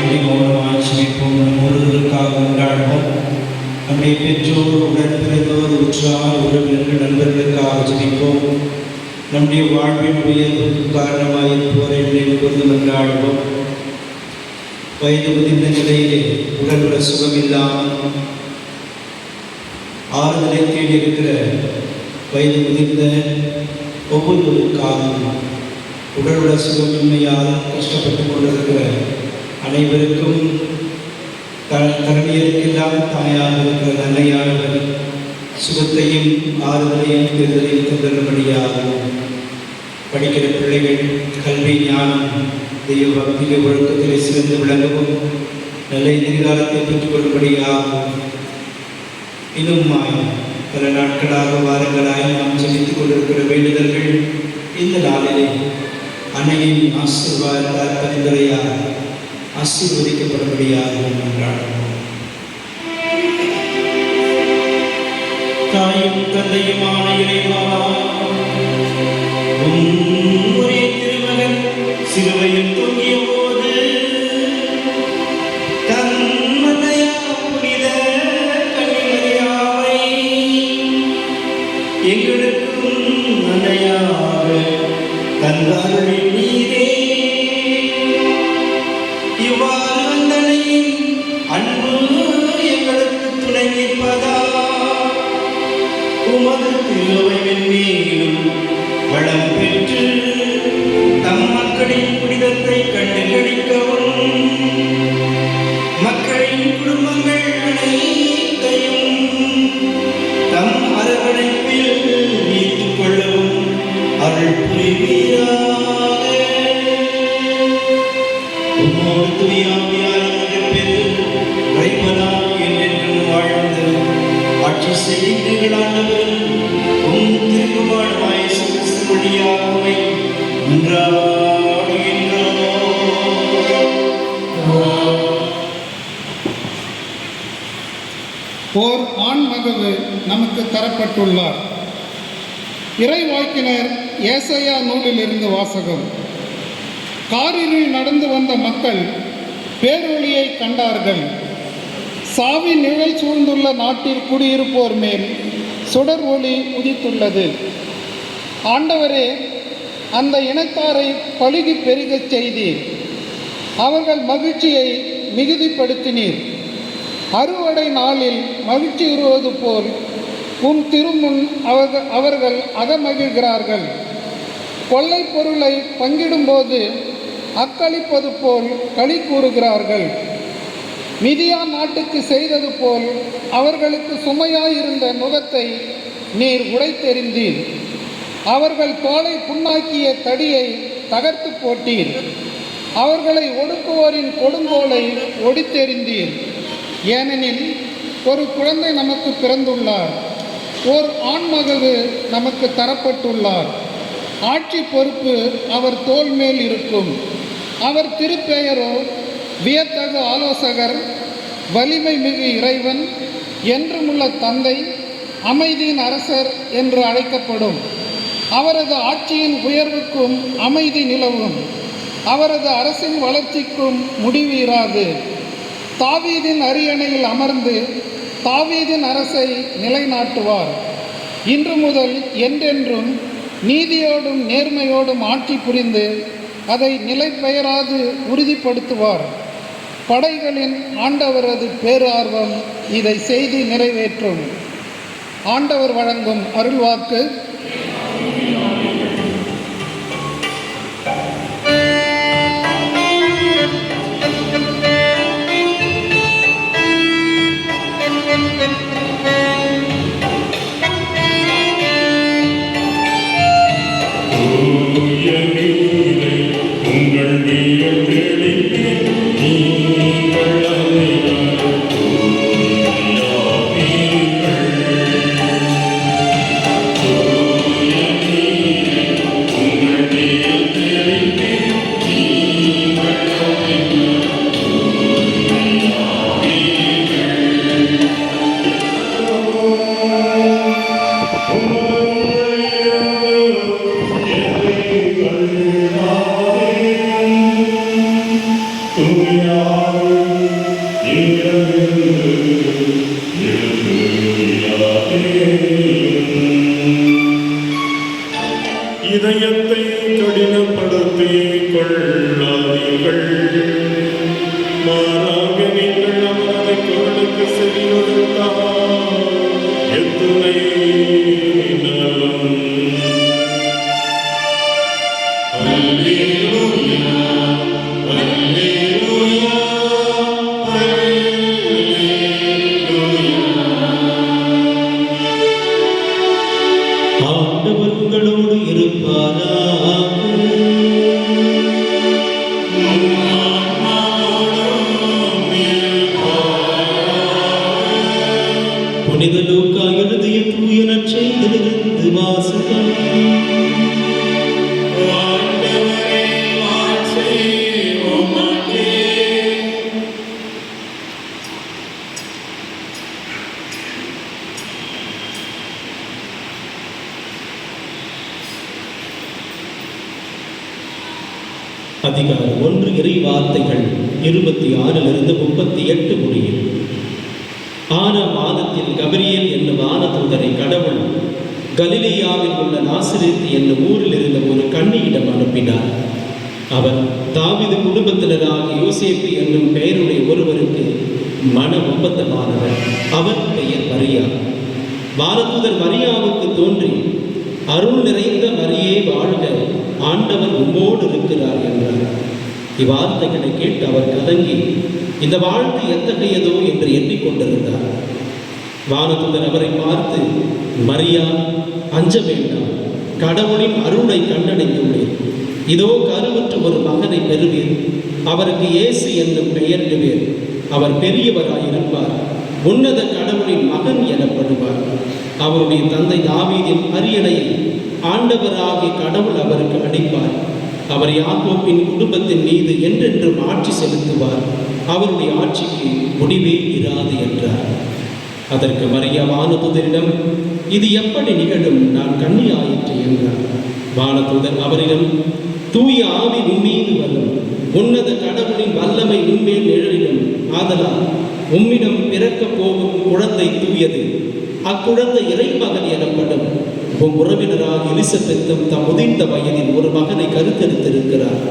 H: சொல்லி மௌனமாக ஜெபிப்போம். நம் ஒருவருக்காக கொண்டாடுவோம். நம்முடைய பெற்றோர், உடன்பிறந்தோர், உற்றார், உறவினர்கள், நண்பர்களுக்காக ஜெபிப்போம். நம்முடைய வாழ்வின் உயர்வுக்கு காரணமாக இருப்போரை நினைவு கொண்டு கொண்டாடுவோம். வயது முதிர்ந்த நிலையிலே உடல்நல சுகம் இல்லாமல் ஆறுதலை தேடி இருக்கிற வயது முதிர்ந்த ஒவ்வொருவருக்காகவும் உடல்நல சுகமின்மையால் கஷ்டப்பட்டு கொண்டிருக்கிற அனைவருக்கும் தரணியருக்கெல்லாம் தாயாக இருக்கிற அன்னையானவர் சுகத்தையும் ஆறுதலையும் தேர்தலையும் தந்தபடியாகவும் படிக்கிற பிள்ளைகள் கல்வி ஞானம் தெய்வ பக்திக ஒழுக்கத்திலே சிறந்து விளங்கவும் நல்ல எதிர்காலத்தை பெற்றுக் கொள்ளும்படியாகவும் இன்னும் பல நாட்களாக வாரங்களாக நாம் ஜெபித்துக் கொண்டிருக்கிற வேண்டுதல்கள் இந்த நாளிலே அன்னையின் ஆசீர்வாதத்தால் பரிந்துரையாக ஆசீர்வதிக்கப்படும்படியாகவும் நன்றாடுவோம். தாயும் தந்தையுமான இறைவா, ஒரே திருமகன் சிலுவையில் தொங்கிய போது தன்மனையா புனித கன்னிமரியாவை எங்களுக்கும் அன்னையாக தந்தார்கள் நீரே. இவ்வாறு அந்தனையின் அன்பு எங்களுக்கு துணை நிற்பதா உமது திருவையின் மேலும் வளம் பெற்று தம் மக்களின் புனிதத்தை கண்டுகளிக்கவும் மக்களின் குடும்பங்கள் அனைத்தையும் தம் அரவணைப்பில் வைத்துக் கொள்ளவும் அருள் புரிவீராக. உம்மோடு துயாவியார் பெற்று வைப்பதாக என்றென்றும் வாழ்ந்து ஆட்சி செய்கிறீர்களானவர் உம் திருக்குமாரமாய் கிறிஸ்துவியாகவே மன்றாடுகின்றோம்.
I: ஓர் ஆண்மகவு நமக்கு தரப்பட்டுள்ளார். இறைவாக்கினர் ஏசாயா நூலிலிருந்து வாசகம். காரில் நடந்து வந்த மக்கள் பேரொளியை கண்டார்கள். சாவி நிழல் சூழ்ந்துள்ள நாட்டில் குடியிருப்போர் மேல் சுடர் ஒளி உதித்துள்ளது. ஆண்டவரே, அந்த இனத்தாரை பழுகி பெருகச் செய்தீர். அவர்கள் மகிழ்ச்சியை மிகுதிப்படுத்தினீர். அறுவடை நாளில் மகிழ்ச்சியுறுவது போல் உன் திருமுன் அவர்கள் அகமகிழ்கிறார்கள். கொள்ளை பொருளை பங்கிடும்போது அக்களிப்பது போல் களி கூறுகிறார்கள். மிதியான் நாட்டுக்கு செய்தது போல் அவர்களுக்கு சுமையாயிருந்த நுகத்தை நீர் உடைத்தெறிந்தீர். அவர்கள் தோலை புண்ணாக்கிய தடியை தகர்த்து போட்டீர். அவர்களை ஒடுக்குவோரின் கொடுங்கோலை ஒடித்தெறிந்தீர். ஏனெனில் ஒரு குழந்தை நமக்கு பிறந்துள்ளார், ஓர் ஆண்மகவு நமக்கு தரப்பட்டுள்ளார். ஆட்சி பொறுப்பு அவர் தோள் மேல் இருக்கும். அவர் திருப்பெயரோ வியத்தகு ஆலோசகர், வலிமை மிகு இறைவன், என்றுமுள்ள தந்தை, அமைதியின் அரசர் என்று அழைக்கப்படும். அவரது ஆட்சியின் உயர்வுக்கும் அமைதி நிலவும். அவரது அரசின் வளர்ச்சிக்கும் முடிவு இராது. தாவீதின் அரியணையில் அமர்ந்து தாவீதின் அரசை நிலைநாட்டுவார். இன்று முதல் என்றென்றும் நீதியோடும் நேர்மையோடும் ஆட்சி புரிந்து அதை நிலை பெயராது உறுதிப்படுத்துவார். படைகளின் ஆண்டவரது பேரார்வம் இதை செய்து நிறைவேற்றும். ஆண்டவர் வழங்கும் அருள்வாக்கு.
J: Oh கடினப்படுத்திக் கொள்ளாதீர்கள். மாறாக நீங்கள் அவரது குரலுக்கு செவியொடுத்தால் எத்துணை நலம். அல்லேலூயா, அல்லேலூயா,
H: ஆண்டவர் உங்களோடு இருப்பாராக. புனித லூக்கா எழுதிய தூய நற்செய்தியிலிருந்து வாசகம்.
J: ஆண்டவரே மாட்சி உமக்கே.
F: அதிகாரம் 1 இறை வார்த்தைகள் 26 38 முடியும். 6ஆம் மாதத்தில் கபிரியேல் என்னும் வானதூதரை கடவுள் கலிலேயாவில் உள்ள நாசரேத்து என்னும் ஊரில் இருந்த ஒரு கன்னியிடம் அனுப்பினார். அவர் தாவீது குடும்பத்தினராகிய யோசேப்பு என்னும் பெயருடைய ஒருவருக்கு மன ஒப்பந்தமானவர். அவர் பெயர் மரியா. வானதூதர் மரியாவுக்கு தோன்றி, அருள் நிறைந்த மரியே வாழ்க, ஆண்டவர் உம்மோடு இருக்கிறார் என்றார். இவ்வார்த்தைகளை கேட்டு அவர் கலங்கி இந்த வாழ்த்து எத்தகையதோ என்று எண்ணிக்கொண்டிருந்தார். வானதூதர் அவரை பார்த்து, மரியா, அஞ்ச வேண்டாம், கடவுளின் அருளை கண்டடைந்துள்ளேன். இதோ கருவுற்ற ஒரு மகனை பெறுவீர், அவருக்கு இயேசு என்னும் பெயரிடுவீர். அவர் பெரியவராயிருப்பார், உன்னத கடவுளின் மகன் எனப்படுவார். அவருடைய தந்தை தாவீதின் அரியணையை ஆண்டவராகிய கடவுள் அவருக்கு அளிப்பார். அவர் யாக்கோபின் குடும்பத்தின் மீது என்றென்றும் ஆட்சி செலுத்துவார். அவருடைய ஆட்சிக்கு முடிவே இராது என்றார். அதற்கு மரியா வானதூதரிடம், இது எப்படி நிகழும், நான் கன்னியாயிற்று என்றார். வானதூதர் அவரிடம், தூய ஆவி உம்மீது வரும், உன்னத கடவுளின் வல்லமை உம்மேல் நிழலிடும். ஆதலால் உம்மிடம் பிறக்கப் போகும் குழந்தை தூயது, அக்குழந்தை இறைமகன் எனப்படும். உம் உறவினராக எலிசபெத்தும் தம் முதிர்ந்த வயதில் ஒரு மகனை கருத்தெடுத்திருக்கிறார்.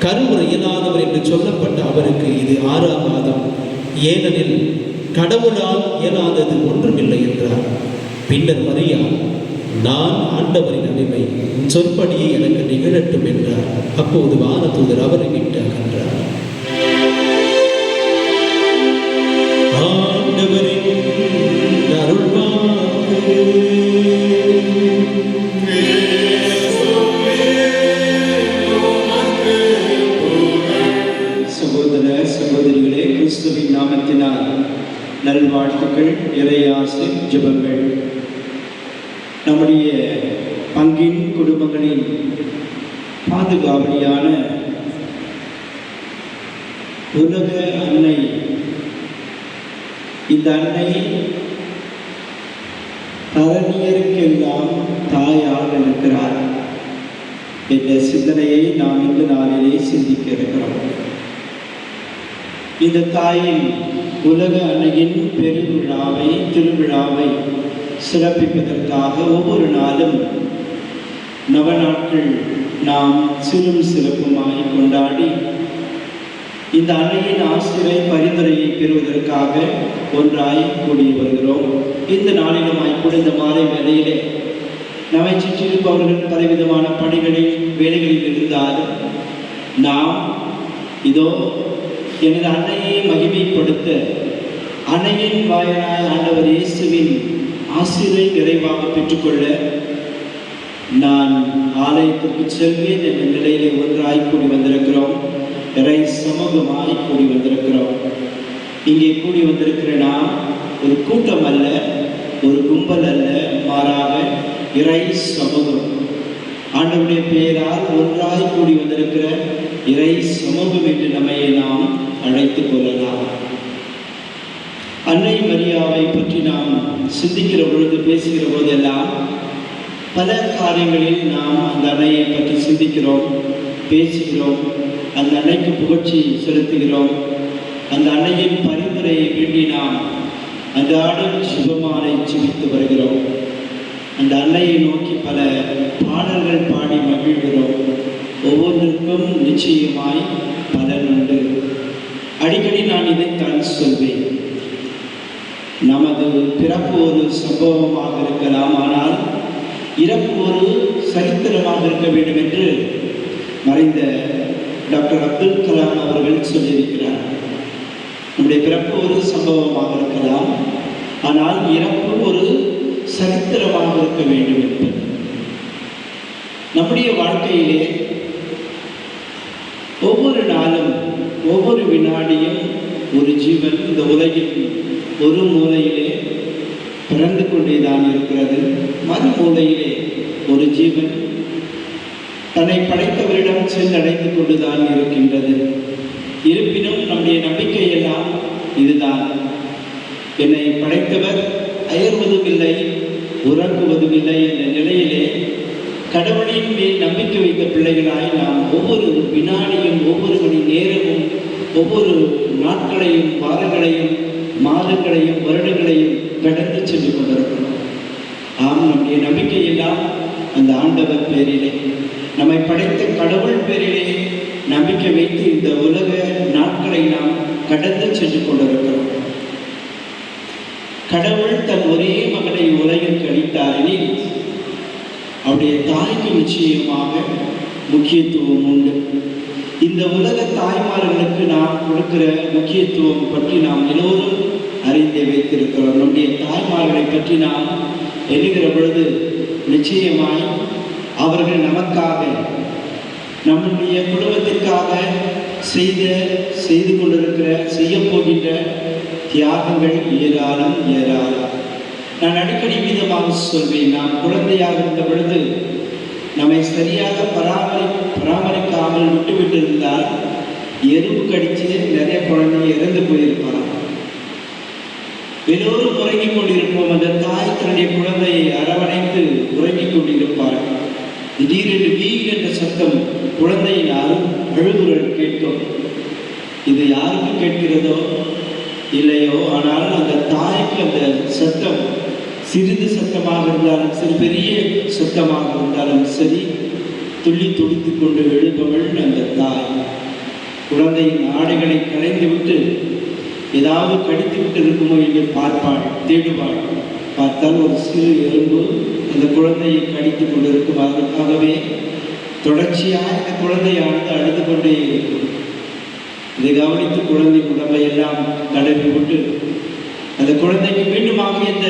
F: கருவுற இயலாதவர் என்று சொல்லப்பட்ட அவருக்கு இது 6ஆம் மாதம், ஏனெனில் கடவுளால் இயலாதது ஒன்றுமில்லை என்றார். பின்னர் மரியா, நான் ஆண்டவரின் அடிமை, உன் சொற்படியே எனக்கு நிகழட்டும் என்றார். அப்போது வானதூதர் அவரை விட்டு அகன்றார். ஆண்டவரின் அருள்வாக்கு.
H: சகோதர சகோதரிகளே, கிறிஸ்துவின் நாமத்தினால் நல்வாழ்த்துக்கள், இறையாசை, ஜெபங்கள். நம்முடைய பங்கின் குடும்பங்களின் பாதுகாவலியான உலக அன்னை, இந்த அன்னை தரணியருக்கெல்லாம் தாயாக இருக்கிறார் என்ற சிந்தனையை நாம் இந்த நாளிலே சிந்திக்க இருக்கிறோம். இந்த தாயின் உலக அன்னையின் பெருவிழாவை, திருவிழாவை சிறப்பிப்பதற்காக ஒவ்வொரு நாளும் நவநாட்கள் நாம் சிறும் சிறப்புமாய் கொண்டாடி இந்த அன்னையின் ஆசிரியர் பரிந்துரையை பெறுவதற்காக ஒன்றாய் கூடி வருகிறோம். இந்த நாளிலுமாய் கூட இந்த மாலை வேளையிலே நம்மை சுற்றியிருப்பவர்கள் பலவிதமான பணிகளில் வேலைகளில் இருந்தாலும் நாம் இதோ எனது அன்னையை மகிமைப்படுத்த அன்னையின் வாயிலாய் ஆண்டவர் இயேசுவின் ஆசிரியரை நிறைவாக பெற்றுக்கொள்ள நான் ஆலயத்திற்கு செல்வேன் என்ற நிலையிலே ஒன்றாய் கூடி வந்திருக்கிறோம். இறை சமூகமாய் கூடி வந்திருக்கிறோம். இங்கே கூடி வந்திருக்கிற நாம் ஒரு கூட்டம் அல்ல, ஒரு கும்பல் அல்ல, மாறாக இறை சமூகம். ஆண்டவருடைய பெயரால் ஒன்றாய் கூடி வந்திருக்கிற இறை சமூகம் என்று நம்மை நாம் அழைத்துக் கொள்ளலாம். அன்னை மரியாவை பற்றி நாம் சிந்திக்கிற பொழுது, பேசுகிற போதெல்லாம் பல காரியங்களில் நாம் அந்த அன்னையை பற்றி சிந்திக்கிறோம், பேசுகிறோம், அந்த அன்னைக்கு புகழ்ச்சி செலுத்துகிறோம். அந்த அன்னையின் பரிந்துரையை வேண்டி நாம் அன்றாடம் சுபமாலை ஜெபித்து வருகிறோம். அந்த அன்னையை நோக்கி பல பாடல்கள் பாடி மகிழ்கிறோம். ஒவ்வொன்றுக்கும் நிச்சயமாய் பலன் உண்டு. அடிக்கடி நான் இதைத்தான் சொல்வேன். நமது பிறப்பு ஒரு சம்பவமாக இருக்கலாம், ஆனால் இறப்பு ஒரு சரித்திரமாக இருக்க வேண்டும் என்று மறைந்த டாக்டர் அப்துல் கலாம் அவர்கள் சொல்லியிருக்கிறார். நம்முடைய பிறப்பு ஒரு சம்பவமாக இருக்கலாம், ஆனால் இறப்பு ஒரு சரித்திரமாக இருக்க வேண்டும் என்பது. நம்முடைய வாழ்க்கையிலே ஒவ்வொரு நாளும் ஒவ்வொரு வினாடியும் ஒரு ஜீவன் இந்த உலகில் ஒரு மூலையிலே பிறந்து கொண்டேதான் இருக்கிறது. மறு மூலையிலே ஒரு ஜீவன் தன்னை படைத்தவரிடம் சென்றடைந்து கொண்டுதான் இருக்கின்றது. இருப்பினும் நம்முடைய நம்பிக்கை எல்லாம் இதுதான். என்னை படைத்தவர் அயர்வதும் இல்லை, உறங்குவதும் இல்லை என்ற நிலையிலே கடவுளின் மேல் நம்பிக்கை வைத்த பிள்ளைகளாய் நாம் ஒவ்வொரு வினாடியும் ஒவ்வொரு மணி நேரமும் ஒவ்வொரு நாட்களையும் வாரங்களையும் மாதங்களையும் வருடங்களையும் கடந்து சென்று கொண்டிருக்கிறோம். ஆம், நம்முடைய நம்பிக்கை எல்லாம் அந்த ஆண்டவர் பேரிலே, நம்மை படைத்த கடவுள் பேரிலே நம்பிக்கை வைத்து இந்த உலக நாட்களை நாம் கடந்து சென்று கொண்டிருக்கிறோம். கடவுள் தன் ஒரே மகனை உலகிற்கு அளித்தார் எனில் அவருடைய தாய்க்கு நிச்சயமாக முக்கியத்துவம் உண்டு. இந்த உலக தாய்மார்களுக்கு நாம் கொடுக்கிற முக்கியத்துவம் பற்றி நாம் எல்லோரும் அறிந்தே வைத்திருக்கிறோம். நம்முடைய தாய்மார்களை பற்றி நாம் எண்ணுகிற பொழுது நிச்சயமாய் அவர்கள் நமக்காக நம்முடைய குடும்பத்திற்காக செய்து கொண்டிருக்கிற செய்ய போகின்ற தியாகங்கள் ஏராளம் ஏராளம். நான் அடிக்கடி வீதமாக சொல்வேன், நாம் குழந்தையாக இருந்த பொழுது நம்மை சரியாக பராமரிக்காமல் விட்டுவிட்டு இருந்தால் எறும்பு கடிச்சு நிறைய குழந்தைங்க இறந்து போயிருப்பாங்க. எல்லோரும் உறங்கிக் கொண்டிருப்போம். அந்த தாய் தன்னுடைய குழந்தையை அரவணைத்து உறங்கிக் கொண்டிருப்பார். திடீரென்று வீ என்ற சத்தம் குழந்தையின் அழுகுரல் கேட்கும். இது யாருக்கு கேட்கிறதோ இல்லையோ, ஆனால் அந்த தாய்க்கு அந்த சத்தம் சிறிது சத்தமாக இருந்தாலும் சரி, பெரிய சத்தமாக இருந்தாலும் சரி, துள்ளி துடித்து கொண்டு எழுபவள் அந்த தாய். குழந்தையின் ஆடைகளை களைந்து விட்டு ஏதாவது கடித்து விட்டு இருக்குமோ என்று பார்ப்பாள், தேடுவாள். பார்த்தால் ஒரு சிறு எறும்பு அந்த குழந்தையை கடித்து கொண்டு இருக்கும். அதற்காகவே தொடர்ச்சியாக இந்த குழந்தையானது அழுது கொண்டே இருக்கும். இதை கவனித்து குழந்தை உடம்பை எல்லாம் தடவி விட்டு அந்த குழந்தைக்கு மீண்டுமாக எந்த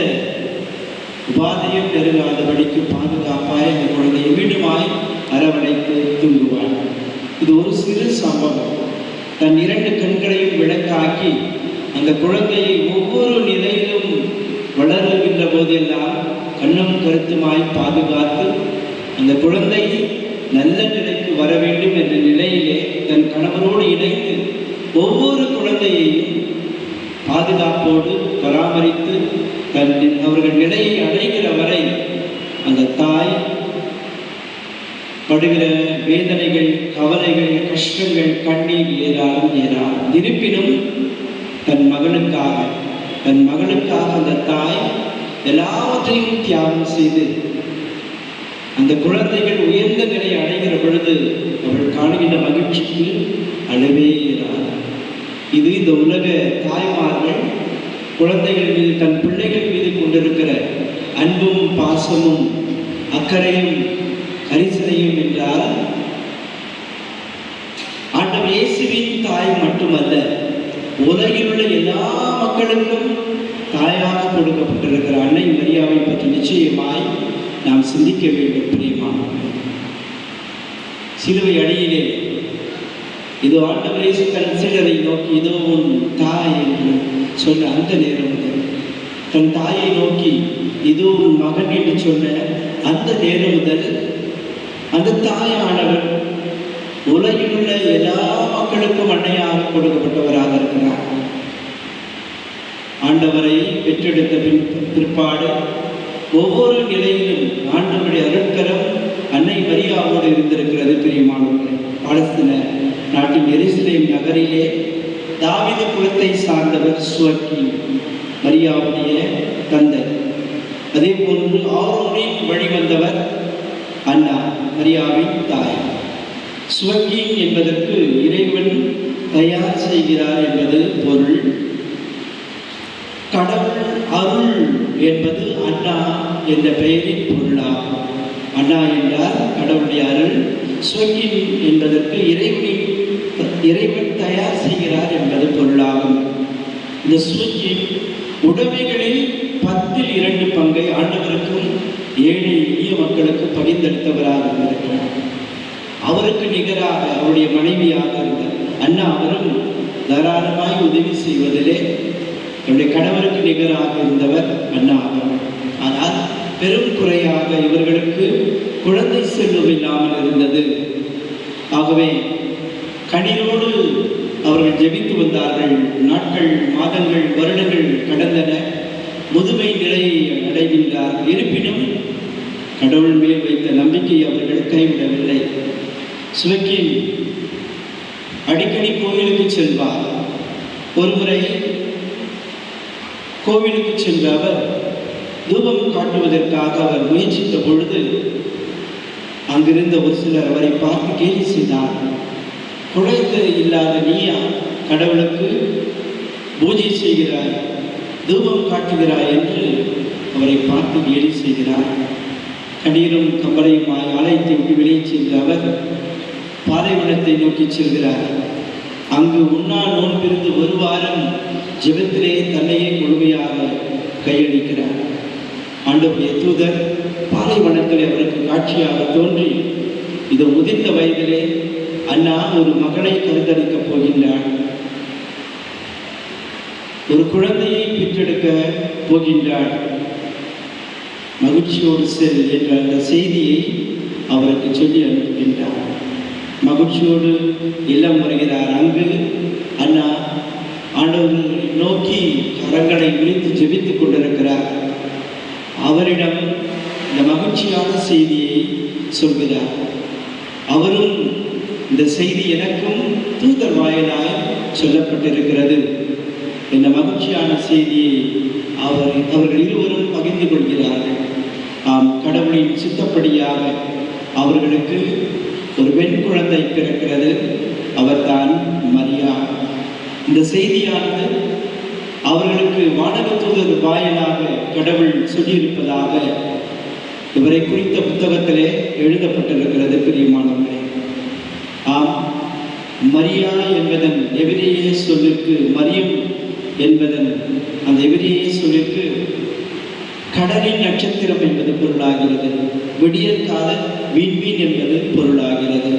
H: உபாதையும் நெருங்காதபடிக்கு பாதுகாப்பாய் அந்த குழந்தையை மீண்டுமாய் அரவணைத்து தூங்குவாள். இது ஒரு சிறு சம்பவம். தன் 2 கண்களையும் விளக்காக்கி அந்த குழந்தையை ஒவ்வொரு நிலையிலும் வளருகின்ற போதெல்லாம் கண்ணும் கருத்துமாய் பாதுகாத்து அந்த குழந்தை நல்ல நிலைக்கு வர வேண்டும் என்ற நிலையிலே தன் கணவரோடு இணைந்து ஒவ்வொரு குழந்தையையும் பாதுகாப்போடு பராமரித்து அவர்கள் நிலையை அடைகிற வரை அந்த தாய் படுகிற வேதனைகள், கவலைகள், கஷ்டங்கள், கண்ணீர் ஏராளம் ஏராளம். இருப்பினும் தன் மகளுக்காக அந்த தாய் எல்லாவற்றையும் தியாகம் செய்து அந்த குழந்தைகள் உயர்ந்த நிலையை அடைகிற பொழுது அவள் காணுகின்ற மகிழ்ச்சிக்கு அளவே இராது. இது இந்த உலக தாய்மார்கள் குழந்தைகள் மீது, தன் பிள்ளைகள் மீது கொண்டிருக்கிற அன்பும் பாசமும் அக்கறையும் கரிசனையும் என்றால் ஆண்டவர் இயேசுவின் தாய் மட்டுமல்ல, உலகில் உள்ள எல்லா மக்களுக்கும் தாயாக கொடுக்கப்பட்டிருக்கிற அன்னை மரியாவை பற்றி நிச்சயமாய் நாம் சிந்திக்க வேண்டும். பிரியமானவர்களே, சிலுவை அடியிலே இதோ ஆண்டவர் இயேசு தன் சீடரை நோக்கி இதோ உன் தாய் என்று சொன்ன அந்த நேரம் முதல், தன் தாயை நோக்கி இதோ உன் மகன் என்று சொன்ன அந்த நேரம் முதல், அந்த தாயானவர் உலகில் உள்ள எல்லா மக்களுக்கும் அன்னையாக கொடுக்கப்பட்டவராக இருக்கிறார். ஆண்டவரை பெற்றெடுத்த பிற்பாடு ஒவ்வொரு நிலையிலும் ஆண்டவருடைய அருட்கரம் அன்னை மரியாவோடு இருந்திருக்கிறது. பிரியமானவர்களே, பாலஸ்தீன நாட்டின் எருசலேம் நகரிலே தாவீது குலத்தை சார்ந்தவர் சுவக்கி, மரியாவுடைய தந்தை. அதே போன்று ஆரோனின் வழிவந்தவர் அன்னா, மரியாவின் தாய். சுவக்கீன் என்பதற்கு இறைவன் தயார் செய்கிறார் என்பது பொருள். கடவுள் அருள் என்பது அன்னா என்ற பெயரின் பொருளாகும். அன்னா என்றால் கடவுளுடைய அருள். சுவக்கீன் என்பதற்கு இறைவன் தயார் செய்கிறார் என்பது பொருளாகும். இந்த சுவக்கீன் உடைமைகளில் 2 பங்கை ஆண்டவருக்கும் ஏழை எளிய மக்களுக்கு பகிர்ந்தளித்தவராக இருக்கிறார். அவருக்கு நிகராக அவருடைய மனைவியாக இருந்தார் அண்ணா. அவரும் தாராளமாய் உதவி செய்வதிலே அவருடைய கணவருக்கு நிகராக இருந்தவர் அண்ணா அவர். ஆனால் பெரும் குறையாக இவர்களுக்கு குழந்தை செல்வம் இல்லாமல் இருந்தது. ஆகவே கண்ணீரோடு அவர்கள் ஜெபித்து வந்தார்கள். நாட்கள், மாதங்கள், வருடங்கள் கடந்தன. முதுமை நிலையை அடைகின்றார். இருப்பினும் கடவுள் மேல் வைத்த நம்பிக்கை அவர்கள் கைவிடவில்லை. சுவக்கீன் அடிக்கடி கோவிலுக்கு செல்வார். ஒருமுறை கோவிலுக்கு சென்ற அவர் தூபம் காட்டுவதற்காக அவர் முயற்சித்த பொழுது அங்கிருந்த ஒரு சிலர் அவரை பார்த்து கேலி செய்தார். குழந்தை இல்லாத நீயா கடவுளுக்கு பூஜை செய்கிறாய், தூபம் காட்டுகிறாய் என்று அவரை பார்த்து கேலி செய்கிறார். கண்ணீரும் கம்பளையுமாய் ஆலயத்தை விட்டு வெளியே சென்ற அவர் பாலைவனத்தை நோக்கி செல்கிறார். அங்கு உண்ணா நோன்பிருந்து 1 வாரம் ஜெபத்திலே தன்னையே முழுமையாக கையளிக்கிறார். ஆண்டவருடைய தூதர் பாலைவனத்தில் அவருக்கு காட்சியாக தோன்றி, இது முதிர்ந்த வயதிலே அண்ணா ஒரு மகனை கருத்தரிக்கப் போகின்றார், ஒரு குழந்தையை பெற்றெடுக்க போகின்றார், மகிழ்ச்சியோடு செல் என்ற அந்த செய்தியை அவருக்கு சொல்லி அனுப்புகின்றார். மகிழ்ச்சியோடு இல்லம் வருகிறார். அங்கு அண்ணா ஆண்டவரை நோக்கி கரங்களை விரித்து ஜெபித்துக் கொண்டிருக்கிறார். அவரிடம் இந்த மகிழ்ச்சியான செய்தியை சொல்கிறார். அவரும் இந்த செய்தி எனக்கும் தூதர் வாயிலாய் சொல்லப்பட்டிருக்கிறது. இந்த மகிழ்ச்சியான செய்தியை அவர்கள் இருவரும் பகிர்ந்து கொள்கிறார்கள். கடவுளின் சித்தப்படியாக அவர்களுக்கு ஒரு பெண் குழந்தை பிறக்கிறது. அவர்தான் மரியா. இந்த செய்தியானது அவர்களுக்கு வானக தூதர் வாயிலாக கடவுள் சொல்லியிருப்பதாக இவரை குறித்த புத்தகத்திலே எழுதப்பட்டிருக்கிறது. பிரியமானவர்களே, ஆம், மரியா என்பதன் எபிரேய சொல்லிற்கு, மரியம் என்பதன் அந்த எபிரேய சொல்லிற்கு கடலின் நட்சத்திரம் என்பது பொருளாகிறது. விடியற் கால விண்மீன் என்பது பொருளாகிறது.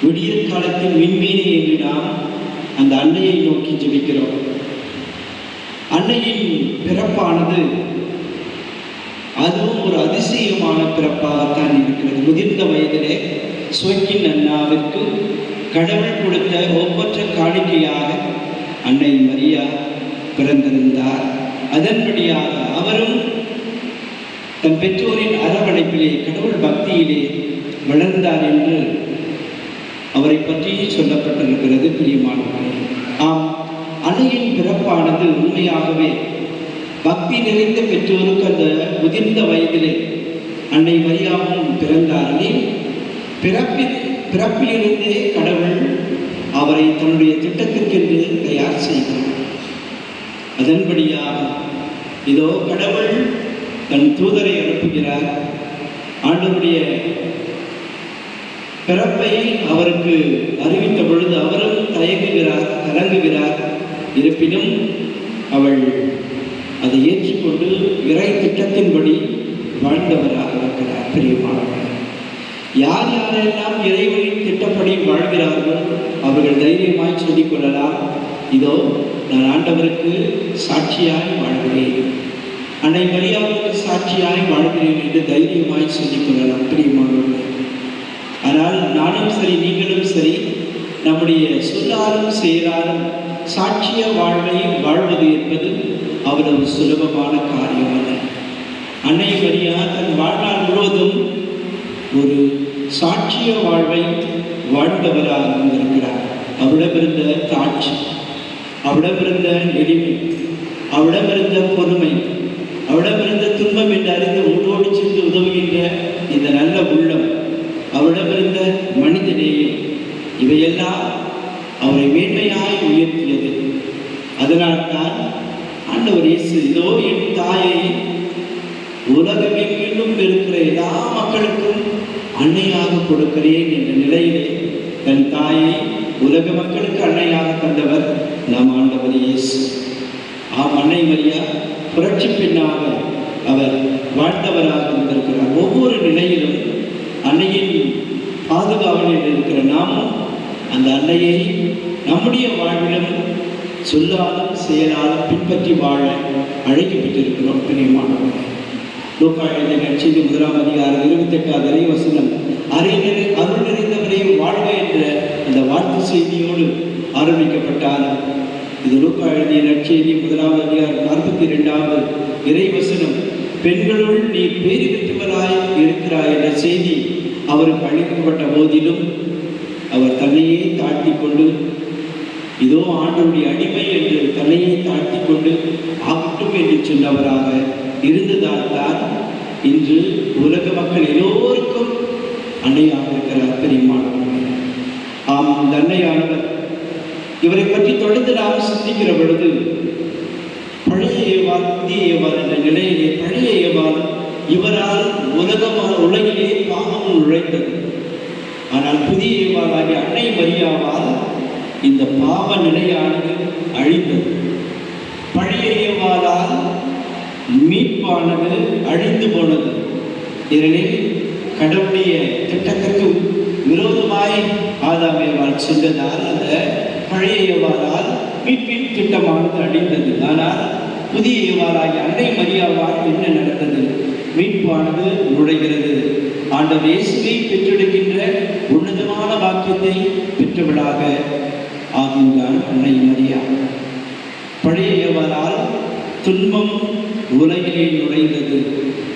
H: விடியற் காலத்தின் விண்மீனை என்று நாம் அந்த அன்னையை நோக்கி ஜெபிக்கிறோம். அன்னையின் பிறப்பானது அதுவும் ஒரு அதிசயமான பிறப்பாகத்தான் இருக்கிறது. முதிர்ந்த வயதிலே சுவக்கீன் அண்ணாவிற்கு கடவுள் கொடுத்த ஒப்பற்ற காணிக்கையாக அன்னை மரியா பிறந்திருந்தார். அதன்படியாக அவரும் தன் பெற்றோரின் அரவணைப்பிலே கடவுள் பக்தியிலே வளர்ந்தார் என்று அவரை பற்றி சொல்லப்பட்டிருக்கிறது. பிரியமானவர்களே, ஆம், அன்னையின் பிறப்பானது உண்மையாகவே பக்தி நிறைந்த பெற்றோருக்கு அந்த முதிர்ந்த வயதிலே அன்னை மரியாவும் பிறந்தார்கள். பிறப்பிலிருந்தே கடவுள் அவரை தன்னுடைய திட்டத்திற்கென்று தயார் செய்தார். அதன்படியாக இதோ கடவுள் தன் தூதரை அனுப்புகிறார். ஆண்டவருடைய பிறப்பை அவருக்கு அறிவித்த பொழுது அவரும் தயங்குகிறார், கலங்குகிறார். இருப்பினும் அவள் அதை ஏற்றுக்கொண்டு இறை திட்டத்தின்படி வாழ்ந்தவராக இருக்கிறார். பிரியமானவர்களே, யார் யாரெல்லாம் இறைவனின் திட்டப்படி வாழ்கிறார்களோ அவர்கள் தைரியமாய் சொல்லிக் கொள்ளலாம், இதோ நான் ஆண்டவருக்கு சாட்சியாய் வாழ்கிறேன், அன்னை மரியாவுக்கு சாட்சியாய் வாழ்கிறேன் என்று தைரியமாய் சொல்லிக் கொள்ளலாம். பிரியமானவர்களே, ஆனால் நானும் சரி, நீங்களும் சரி, நம்முடைய சொல்லாலும் செயலாலும் சாட்சிய வாழ்வை வாழ்வது என்பது அவ்வளவு சுலபமான காரியம் அல்ல. அன்னை மரியா தன் வாழ்நாள் முழுவதும் ஒரு சாட்சிய வாழ்வை வாழ்ந்தவராக இருந்திருக்கிறார். அவளிடமிருந்த தாட்சி, அவளிடமிருந்த எளிமை, அவளிடமிருந்த பொறுமை, அவரிடமிருந்து துன்பம் என்று அறிந்து ஓடோடி சென்று உதவுகின்ற இந்த நல்ல உள்ளம், அவரிடமிருந்த மனிதநேயம், இவையெல்லாம் அவரை மேன்மையாய் உயர்த்தியது. அதனால்தான் ஆண்டவர் இயேசு, இதோ என் தாயை உலகமெங்கிலும் இருக்கிற எல்லா மக்களுக்கும் அன்னையாக கொடுக்கிறேன் என்ற நிலையிலே தன் தாயை உலக மக்களுக்கு அன்னையாக தந்தவர் நம் ஆண்டவர் இயேசு. ஆம், அன்னை மரியா புரட்சி பெண்ணாக அவர் வாழ்ந்தவராக இருந்திருக்கிறார். ஒவ்வொரு நிலையிலும் அன்னையின் பாதுகாவலில் இருக்கிற நாமும் அந்த அன்னையை நம்முடைய வாழ்விலும் சொல்லாலும் செயலாலும் பின்பற்றி வாழ அழைக்கப்பட்டிருக்கிறோம். பிரியமானவர்களே, லூக்கா எழுதிய நற்செய்தி 1 அதிகாரம் 28 வசனம், அருள் நிறைந்தவரை வாழ்க என்ற அந்த வாழ்த்து செய்தியோடு ஆரம்பிக்கப்பட்டார். இது லூக்கா எழுதிய நற்செய்தி 1 அதிகாரம் 42 இறைவசனம், பெண்களுள் நீ பேறு பெற்றவராய் இருக்கிறாய் என்ற செய்தி அவருக்கு அளிக்கப்பட்ட போதிலும் அவர் தன்னையே தாழ்த்தி கொண்டு, இதோ ஆண்டவருடைய அடிமை என்று தன்னையே தாழ்த்தி கொண்டு ஆகட்டும் என்று சொன்னவராக இருந்ததால் தான் இன்று உலக மக்கள் எல்லோருக்கும் அன்னையாக இருக்கிறார். பெரியமானவர்களே, ஆம், இந்த அன்னையானவர் இவரை பற்றி தொடர்ந்து நாம் சிந்திக்கிற பொழுது பழைய ஏவாள் புதிய ஏவாள் என்ற நிலையிலே, பழைய ஏவாள் இவரால் உலகிலே பாவம் நுழைந்தது. ஆனால் புதிய ஏவாளாகிய அன்னை மரியாவால் இந்த பாவ நிலையானது அழிந்தது. பழைய ஏவாளால் மீட்பானது அழிந்து போனது. ஏனெனில் கடவுளுடைய திட்டத்திற்கு விரோதமாய் ஆதாம் ஏவாள் சென்றதால் அந்த பழைய ஏவாளால் மீட்பின் திட்டமானது அழிந்தது. ஆனால் புதிய ஏவாளாகிய அன்னை மரியாவால் என்ன நடந்தது? மீட்பானது நுழைகிறது. ஆண்டவர் இயேசுவை பெற்றெடுக்கின்ற உன்னதமான வாக்கியத்தை பெற்றவளாக ஆகின்றார் அன்னை மரியா. பழைய ஏவாளால் துன்பம் உலகிலே நுழைந்தது,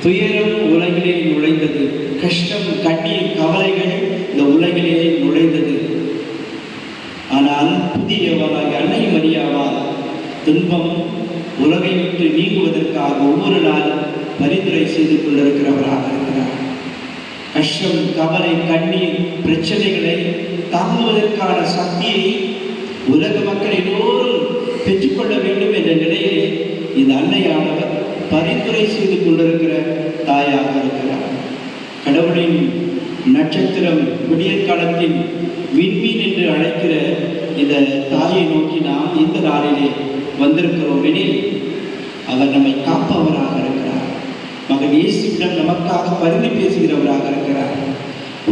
H: துயரம் உலகிலே நுழைந்தது, கஷ்டம், கண்ணீர், கவலைகள் இந்த உலகிலே நுழைந்தது. ஆனால் புதிய ஏவாளாகிய அன்னை மரியாவால் துன்பம் உலகை விட்டு நீங்குவதற்காக ஒவ்வொரு நாள் பரிந்துரை செய்து கொண்டிருக்கிறவராக இருக்கிறார். கஷ்டம், கவலை, கண்ணீர், பிரச்சனைகளை தாங்குவதற்கான சக்தியை உலக மக்கள் எல்லோரும் பெற்றுக்கொள்ள வேண்டும் என்ற நிலையிலே இந்த அன்னையானவர் பரிந்துரை செய்து கொண்டிருக்கிற தாயாக இருக்கிறார். கடவுளின் நட்சத்திரம், விடியற் காலத்தின் விண்மீன் என்று அழைக்கிற இந்த தாயை நோக்கி நாம் இந்த நாளிலே வந்திருக்கிறோம் எனில் அவர் நம்மை காப்பவராக இருக்கிறார். மகன் இயேசுவிடம் நமக்காக பரிந்து பேசுகிறவராக இருக்கிறார்.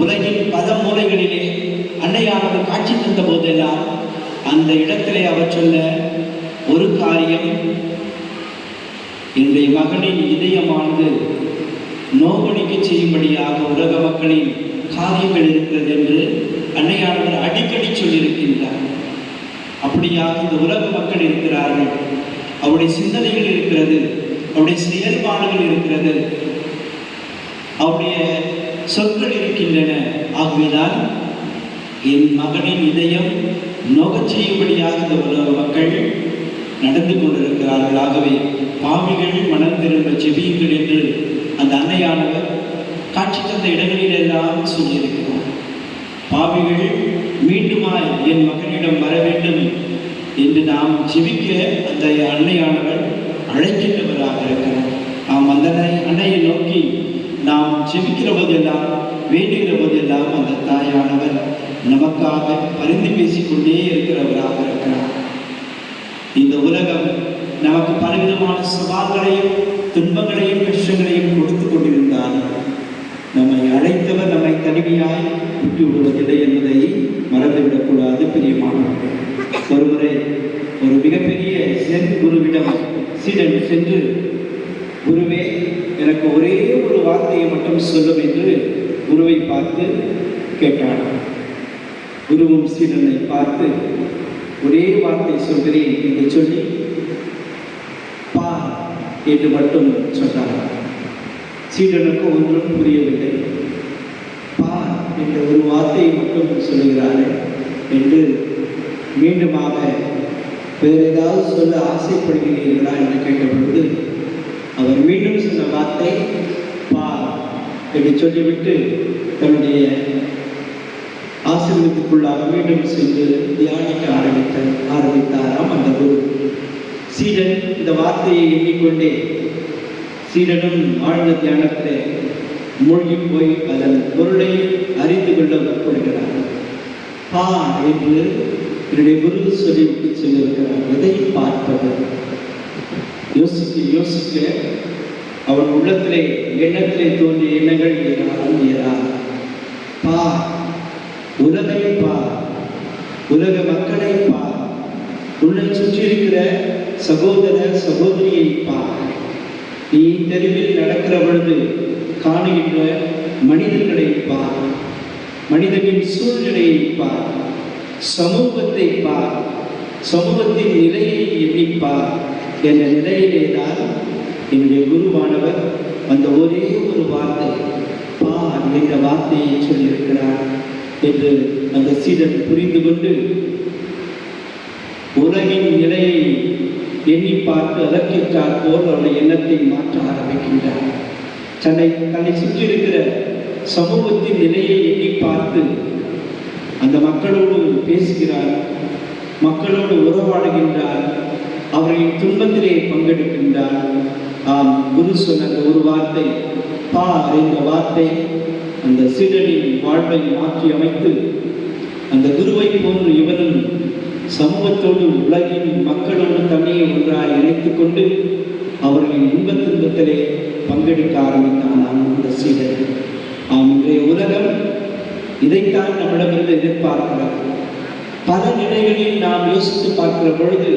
H: உலகின் பல மூலைகளிலே அன்னையானவர் காட்சி தந்த போதெல்லாம் அந்த இடத்திலே அவர் சொன்ன ஒரு காரியம், என்னுடைய மகனின் இதயமானது நோகடிக்க செய்யும்படியாக உலக மக்களின் காரியங்கள் இருக்கிறது என்று அன்னையானவர் அடிக்கடி சொல்லியிருக்கின்றார். அப்படியாக இந்த உலக மக்கள் இருக்கிறார்கள், அவருடைய சிந்தனைகள் இருக்கிறது, அவருடைய செயல்பாடுகள் இருக்கிறது, அவருடைய சொற்கள் இருக்கின்றன. ஆகவேதான் என் மகனின் இதயம் நோகச் செய்யும்படியாக இந்த உலக மக்கள் நடந்து கொண்டிருக்கிறார்கள். ஆகவே பாவிகள் மனம் திரும்ப செபியுங்கள் என்று அந்த அன்னையானவர் காட்சி தந்த இடங்களிலெல்லாம் சொல்லியிருக்கிறார். பாவிகள் மீண்டுமாய் என் மகனிடம் வர வேண்டும் என்று நாம் ஜெபிக்க அந்த அன்னையானவர் அழைக்கின்றவராக இருக்கிறார். நாம் அந்த அன்னையை நோக்கி நாம் ஜெபிக்கிற போதெல்லாம், வேண்டுகிற போதெல்லாம் அந்த தாயானவர் நமக்காக பரிந்து பேசிக்கொண்டே இருக்கிறவராக இருக்கிறார். இந்த உலகம் நமக்கு பலவிதமான சவால்களையும் துன்பங்களையும் கஷ்டங்களையும் கொடுத்து கொண்டிருந்தார். நம்மை அழைத்தவர் நம்மை தனிமையாய் விட்டு விடுவதில்லை என்பதை மறந்துவிடக்கூடாது. பிரியமானவர்களே, ஒருமுறை ஒரு மிகப்பெரிய குருவிடம் சீடன் சென்று, குருவே, எனக்கு ஒரே ஒரு வார்த்தையை மட்டும் சொல்லும் என்று குருவை பார்த்து கேட்டார். குருவும் சீடனை பார்த்து, ஒரே வார்த்தை சொல்கிறேன் என்று சொல்லி பார் என்று மட்டும் சொன்னார். சீடனுக்கு ஒன்றும் புரியவில்லை. பார் என்ற ஒரு வார்த்தையை மட்டும் சொல்லுகிறார்கள் என்று மீண்டுமாக வேறு ஏதாவது சொல்ல ஆசைப்படுகிறீர்களா என்று கேட்டபொழுது, அவர் மீண்டும் சொன்ன வார்த்தை பார் என்று சொல்லிவிட்டு தன்னுடைய ஆசீர்வாதத்துக்குள்ளாக மீண்டும் சென்று தியானிக்க ஆரம்பித்தாராம் அந்த குரு. சீடன் இந்த வார்த்தையை எண்ணிக்கொண்டே சீடனும் ஆழ்ந்த தியானத்திலே மூழ்கி போய் அதன் பொருளை அறிந்து கொள்ள முற்படுகிறார். பார் என்று என்னுடைய குரு சொல்லிவிட்டு சொல்லியிருக்கிறார். எதை பார்ப்பது? யோசிக்க யோசிக்க அவன் உள்ளத்திலே எண்ணத்திலே தோன்றிய எண்ணங்கள் ஏறார். பார், உலகை பார், உலக மக்களை பார், உன்னை சுற்றி இருக்கிற சகோதர சகோதரியை பார். நீ தெருவில் நடக்கிற பொழுது காணுகின்ற மனிதர்களை பார், மனிதனின் சூழ்நிலையை பார், சமூகத்தை பார், சமூகத்தின் நிலையை எண்ணிப்பார் என்ற நிலையிலேதான் என்னுடைய குருவானவர் அந்த ஒரே ஒரு வார்த்தை பார் என்ற வார்த்தையை சொல்லியிருக்கிறார் என்று அந்த சீடன் புரிந்து கொண்டு உலகின் நிலையை எண்ணி பார்த்து அதற்கேற்றார் போல் அவருடைய எண்ணத்தை மாற்ற ஆரம்பிக்கின்றார். தன்னை சுற்றி இருக்கிற சமூகத்தின் நிலையை எண்ணி பார்த்து அந்த மக்களோடு பேசுகிறார், மக்களோடு உறவாடுகின்றார், அவர்களின் துன்பத்திலே பங்கெடுக்கின்றார். குரு சொன்ன அந்த ஒரு வார்த்தை பார் என்ற வார்த்தை அந்த சீடனின் வாழ்வை மாற்றி அமைத்து அந்த குருவை போன்று இவனும் சமூகத்தோடு உலகின் மக்களோடு தன்னையை ஒன்றாய் இணைத்துக் கொண்டு அவர்களின் இன்பத் துன்பத்திலே பங்கெடுக்க ஆரம்பித்தான் அந்த சீடன். இன்றைய உலகம் இதைத்தான் நம்மிடமிருந்து எதிர்பார்க்கிறது. பல நிலைகளில் நாம் யோசித்து பார்க்கிற பொழுது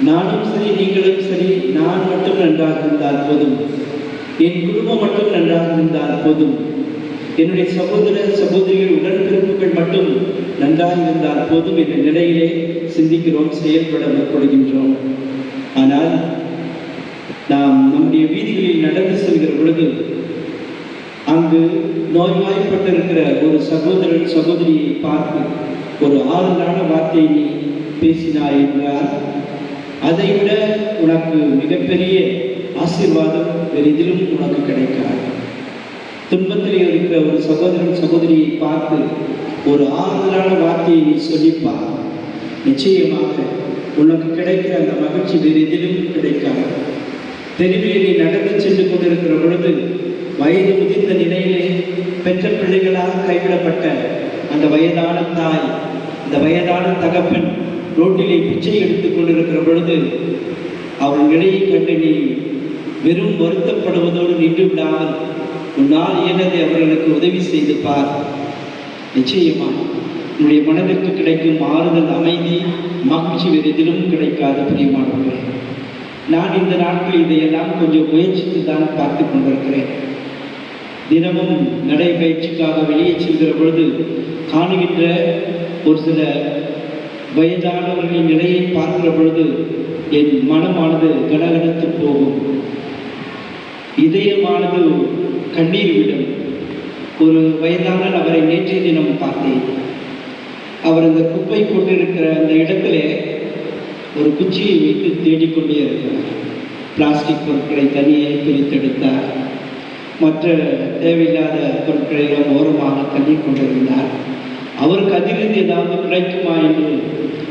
H: நானும் சரி நீங்களும் சரி, நான் மட்டும் நன்றாக இருந்தால் போதும், என் குடும்பம் மட்டும் நன்றாக இருந்தால் போதும், என்னுடைய சகோதர சகோதரிகள் உடன்பிறப்புகள் மட்டும் நன்றாக இருந்தால் போதும் என்ற நிலையிலே சிந்திக்கிறோம், செயல்பட முற்படுகின்றோம். ஆனால் நாம் நம்முடைய வீதிகளில் நடந்து செல்கிற பொழுது அங்கு நோய்வாய்ப்பட்டிருக்கிற ஒரு சகோதரன் சகோதரியை பார்த்து ஒரு ஆறுதலான வார்த்தையை நீ பேசினாய் என்றால் அதைவிட உனக்கு மிகப்பெரிய ஆசீர்வாதம் பெரிதிலும் உனக்கு கிடைக்காது. துன்பத்தில் இருக்கிற ஒரு சகோதரன் சகோதரியை பார்த்து ஒரு ஆறுதலான வார்த்தையை நீ சொல்லிப்பார், நிச்சயமாக உனக்கு கிடைக்கிற அந்த மகிழ்ச்சி வேறு எதிலும் கிடைக்காது. தெருவில் நீ நடந்து சென்று கொண்டிருக்கிற பொழுது வயது முதிர்ந்த நிலையிலே பெற்ற பிள்ளைகளால் கைவிடப்பட்ட அந்த வயதான தாய், அந்த வயதான தகப்பன் ரோட்டிலே பிச்சை எடுத்துக் கொண்டிருக்கிற பொழுது அவள் நிலையை கண்டு நீ வெறும் வருத்தப்படுவதோடு நின்று விடாமல் உன்னால் இயன்றதை அவர்களுக்கு உதவி செய்து பார். நிச்சயமாக உன்னுடைய மனதிற்கு கிடைக்கும் ஆறுதல், அமைதி, மகிழ்ச்சி வேறு எதிலும் கிடைக்காது. பிரியமானவர்களே, நான் இந்த நாட்கள் இதையெல்லாம் கொஞ்சம் முயற்சித்து தான் பார்த்து கொண்டிருக்கிறேன். தினமும் நடைபயிற்சிக்காக வெளியே செல்கிற பொழுது காணுகின்ற ஒரு சில வயதானவர்களின் நிலையை பார்க்கிற பொழுது என் மனமானது கனகனத்து போகும், இதயமானது கண்ணீர் விடும். ஒரு வயதான நபரை நேற்றைய தினம் பார்த்தேன். அவர் அந்த குப்பை கொண்டிருக்கிற அந்த இடத்துல ஒரு குச்சியை வைத்து தேடிக்கொண்டே இருக்கிறார். பிளாஸ்டிக் பொருட்களை தனியே பிரித்தெடுத்தார், மற்ற தேவையில்லாத பொருட்களை ஓரமாக தள்ளி கொண்டிருந்தார். அவருக்கு அதிலிருந்து ஏதாவது கிடைக்குமா என்று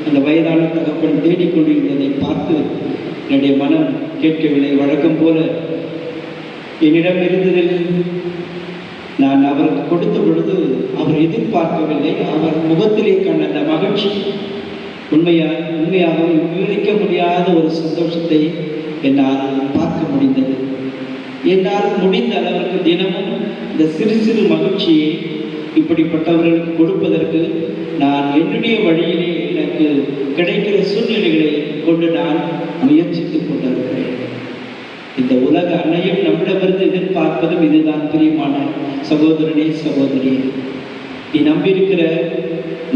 H: அந்த வயதான தகப்பன் தேடிக்கொண்டிருந்ததை பார்த்து என்னுடைய மனம் கேட்கவில்லை. வழக்கம் போல என்னிடம் இருந்ததில் நான் அவருக்கு கொடுத்த பொழுது அவர் எதிர்பார்க்கவில்லை. அவர் முகத்திலே கண்ட அந்த மகிழ்ச்சி உண்மையாக விவரிக்க முடியாத ஒரு சந்தோஷத்தை என்னால் பார்க்க முடிந்தது. என்னால் முடிந்த அளவிற்கு தினமும் இந்த சிறு சிறு மகிழ்ச்சியை இப்படிப்பட்டவர்களுக்கு கொடுப்பதற்கு நான் என்னுடைய வழியிலே எனக்கு கிடைக்கிற சூழ்நிலைகளை கொண்டு நான் முயற்சித்துக் கொண்டிருக்கிறேன். இந்த உலக அன்னையும் நம்மிடமிருந்து எதிர்பார்ப்பதும் இதுதான். பிரியமான சகோதரனே சகோதரியே, நீ நம்பியிருக்கிற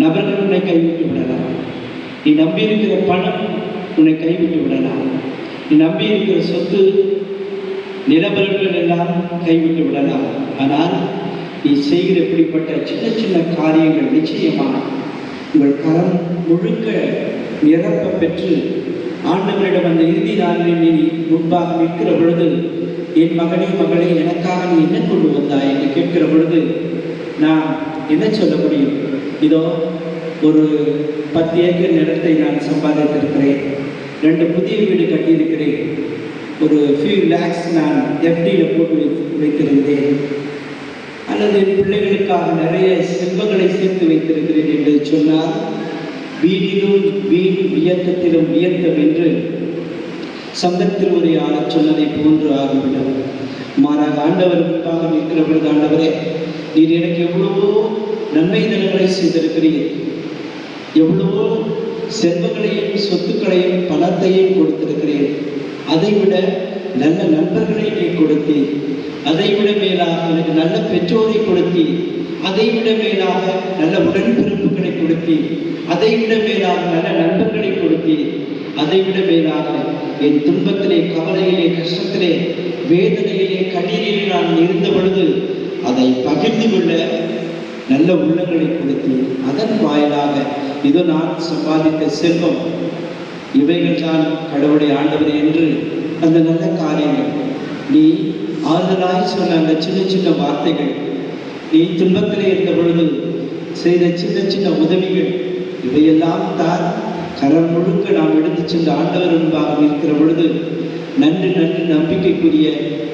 H: நபர்கள் உன்னை கைவிட்டு விடலாம், நீ நம்பியிருக்கிற பணம் உன்னை கைவிட்டு விடலாம், நீ நம்பியிருக்கிற சொத்து நிலவரங்கள் எல்லாம் கைவிட்டு விடலாம். ஆனால் நீ செய்கிற இப்படிப்பட்ட சின்ன சின்ன காரியங்கள் நிச்சயமாக உங்கள் கரம் முழுக்க நிரப்ப பெற்று ஆண்டவரிடம் அந்த இறுதி நாளில் நீ முன்பாக நிற்கிற பொழுது, என் மகனே மகளே எனக்காக நீ என்ன கொண்டு வந்தாய் என்று கேட்கிற பொழுது நான் என்ன சொல்ல முடியும்? இதோ ஒரு 10 ஏக்கர் நிலத்தை நான் சம்பாதித்திருக்கிறேன், 2 புதிய வீடு கட்டியிருக்கிறேன், ஒரு few lakhs நான் FDயில் போட்டு வைத்திருந்தேன், அல்லது என் பிள்ளைகளுக்காக நிறைய செல்வங்களை சேர்த்து வைத்திருக்கிறேன் என்று சொன்னால் வீடிலும் வீண் வியக்கத்திலும் வியத்தம் என்று சங்கத்தில் ஒரு ஆளர் சொன்னதை போன்று ஆகிவிடும். மாறாக ஆண்டவர் முன்பாக நிற்கிற பொழுது, ஆண்டவரே நீர் எனக்கு எவ்வளவோ நன்மை நலங்களை செய்திருக்கிறீர், எவ்வளவோ செல்வங்களையும் சொத்துக்களையும் பணத்தையும் கொடுத்திருக்கிறேன், அதைவிட நல்ல நண்பர்களை நீ கொடுத்தீர், அதைவிட மேலாக எனக்கு நல்ல பெற்றோரை கொடுத்தீர், அதைவிட மேலாக நல்ல உடன்பிறப்புகளை கொடுத்தீர், அதைவிட மேலாக நல்ல நண்பர்களை கொடுத்தீர், அதைவிட மேலாக என் துன்பத்திலே, கவலையிலே, கஷ்டத்திலே, வேதனையிலே, கண்ணீரிலே நான் இருந்த பொழுது அதை பகிர்ந்து கொள்ள நல்ல உள்ளங்களை கொடுத்தீர். அதன் வாயிலாக இதோ நான் சம்பாதித்த செல்வம், இவைகள் தான் கடவுளை ஆண்டவரே என்று அந்த நல்ல காரியங்கள், நீ ஆறுதலாய் சொன்ன அந்த சின்ன சின்ன வார்த்தைகள், நீ துன்பத்திலே இருந்த பொழுது செய்த சின்ன சின்ன உதவிகள், இவையெல்லாம் தான் கரம் முழுக்க நாம் எடுத்து சென்ற ஆண்டவர் முன்பாக நிற்கிற பொழுது நன்று நன்று நம்பிக்கைக்குரிய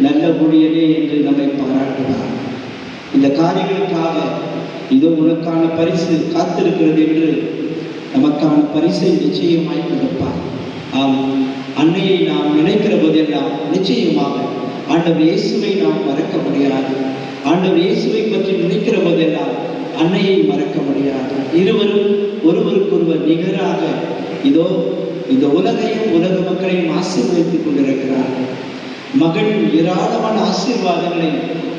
H: நல்ல ஊழியனே என்று நம்மை பாராட்டுவார். இந்த காரியங்களுக்காக இதோ உனக்கான பரிசு காத்திருக்கிறது என்று நமக்கான பரிசை நிச்சயமாய் கொடுப்பார். ஆம், அன்னையை நாம் நினைக்கிற போதெல்லாம் நிச்சயமாக ஆண்டவர் இயேசுவை நாம் மறக்க முடியாது. ஆண்டவர் இயேசுவை பற்றி நினைக்கிற போதெல்லாம் அன்னையை மறக்க முடியாது. இருவரும் ஒருவருக்கொருவர் நிகராக இதோ இந்த உலகையும் உலக மக்களையும் ஆசீர்வதித்துக் கொண்டிருக்கிறார்கள். மகள் ஏராளமான ஆசீர்வாதங்களை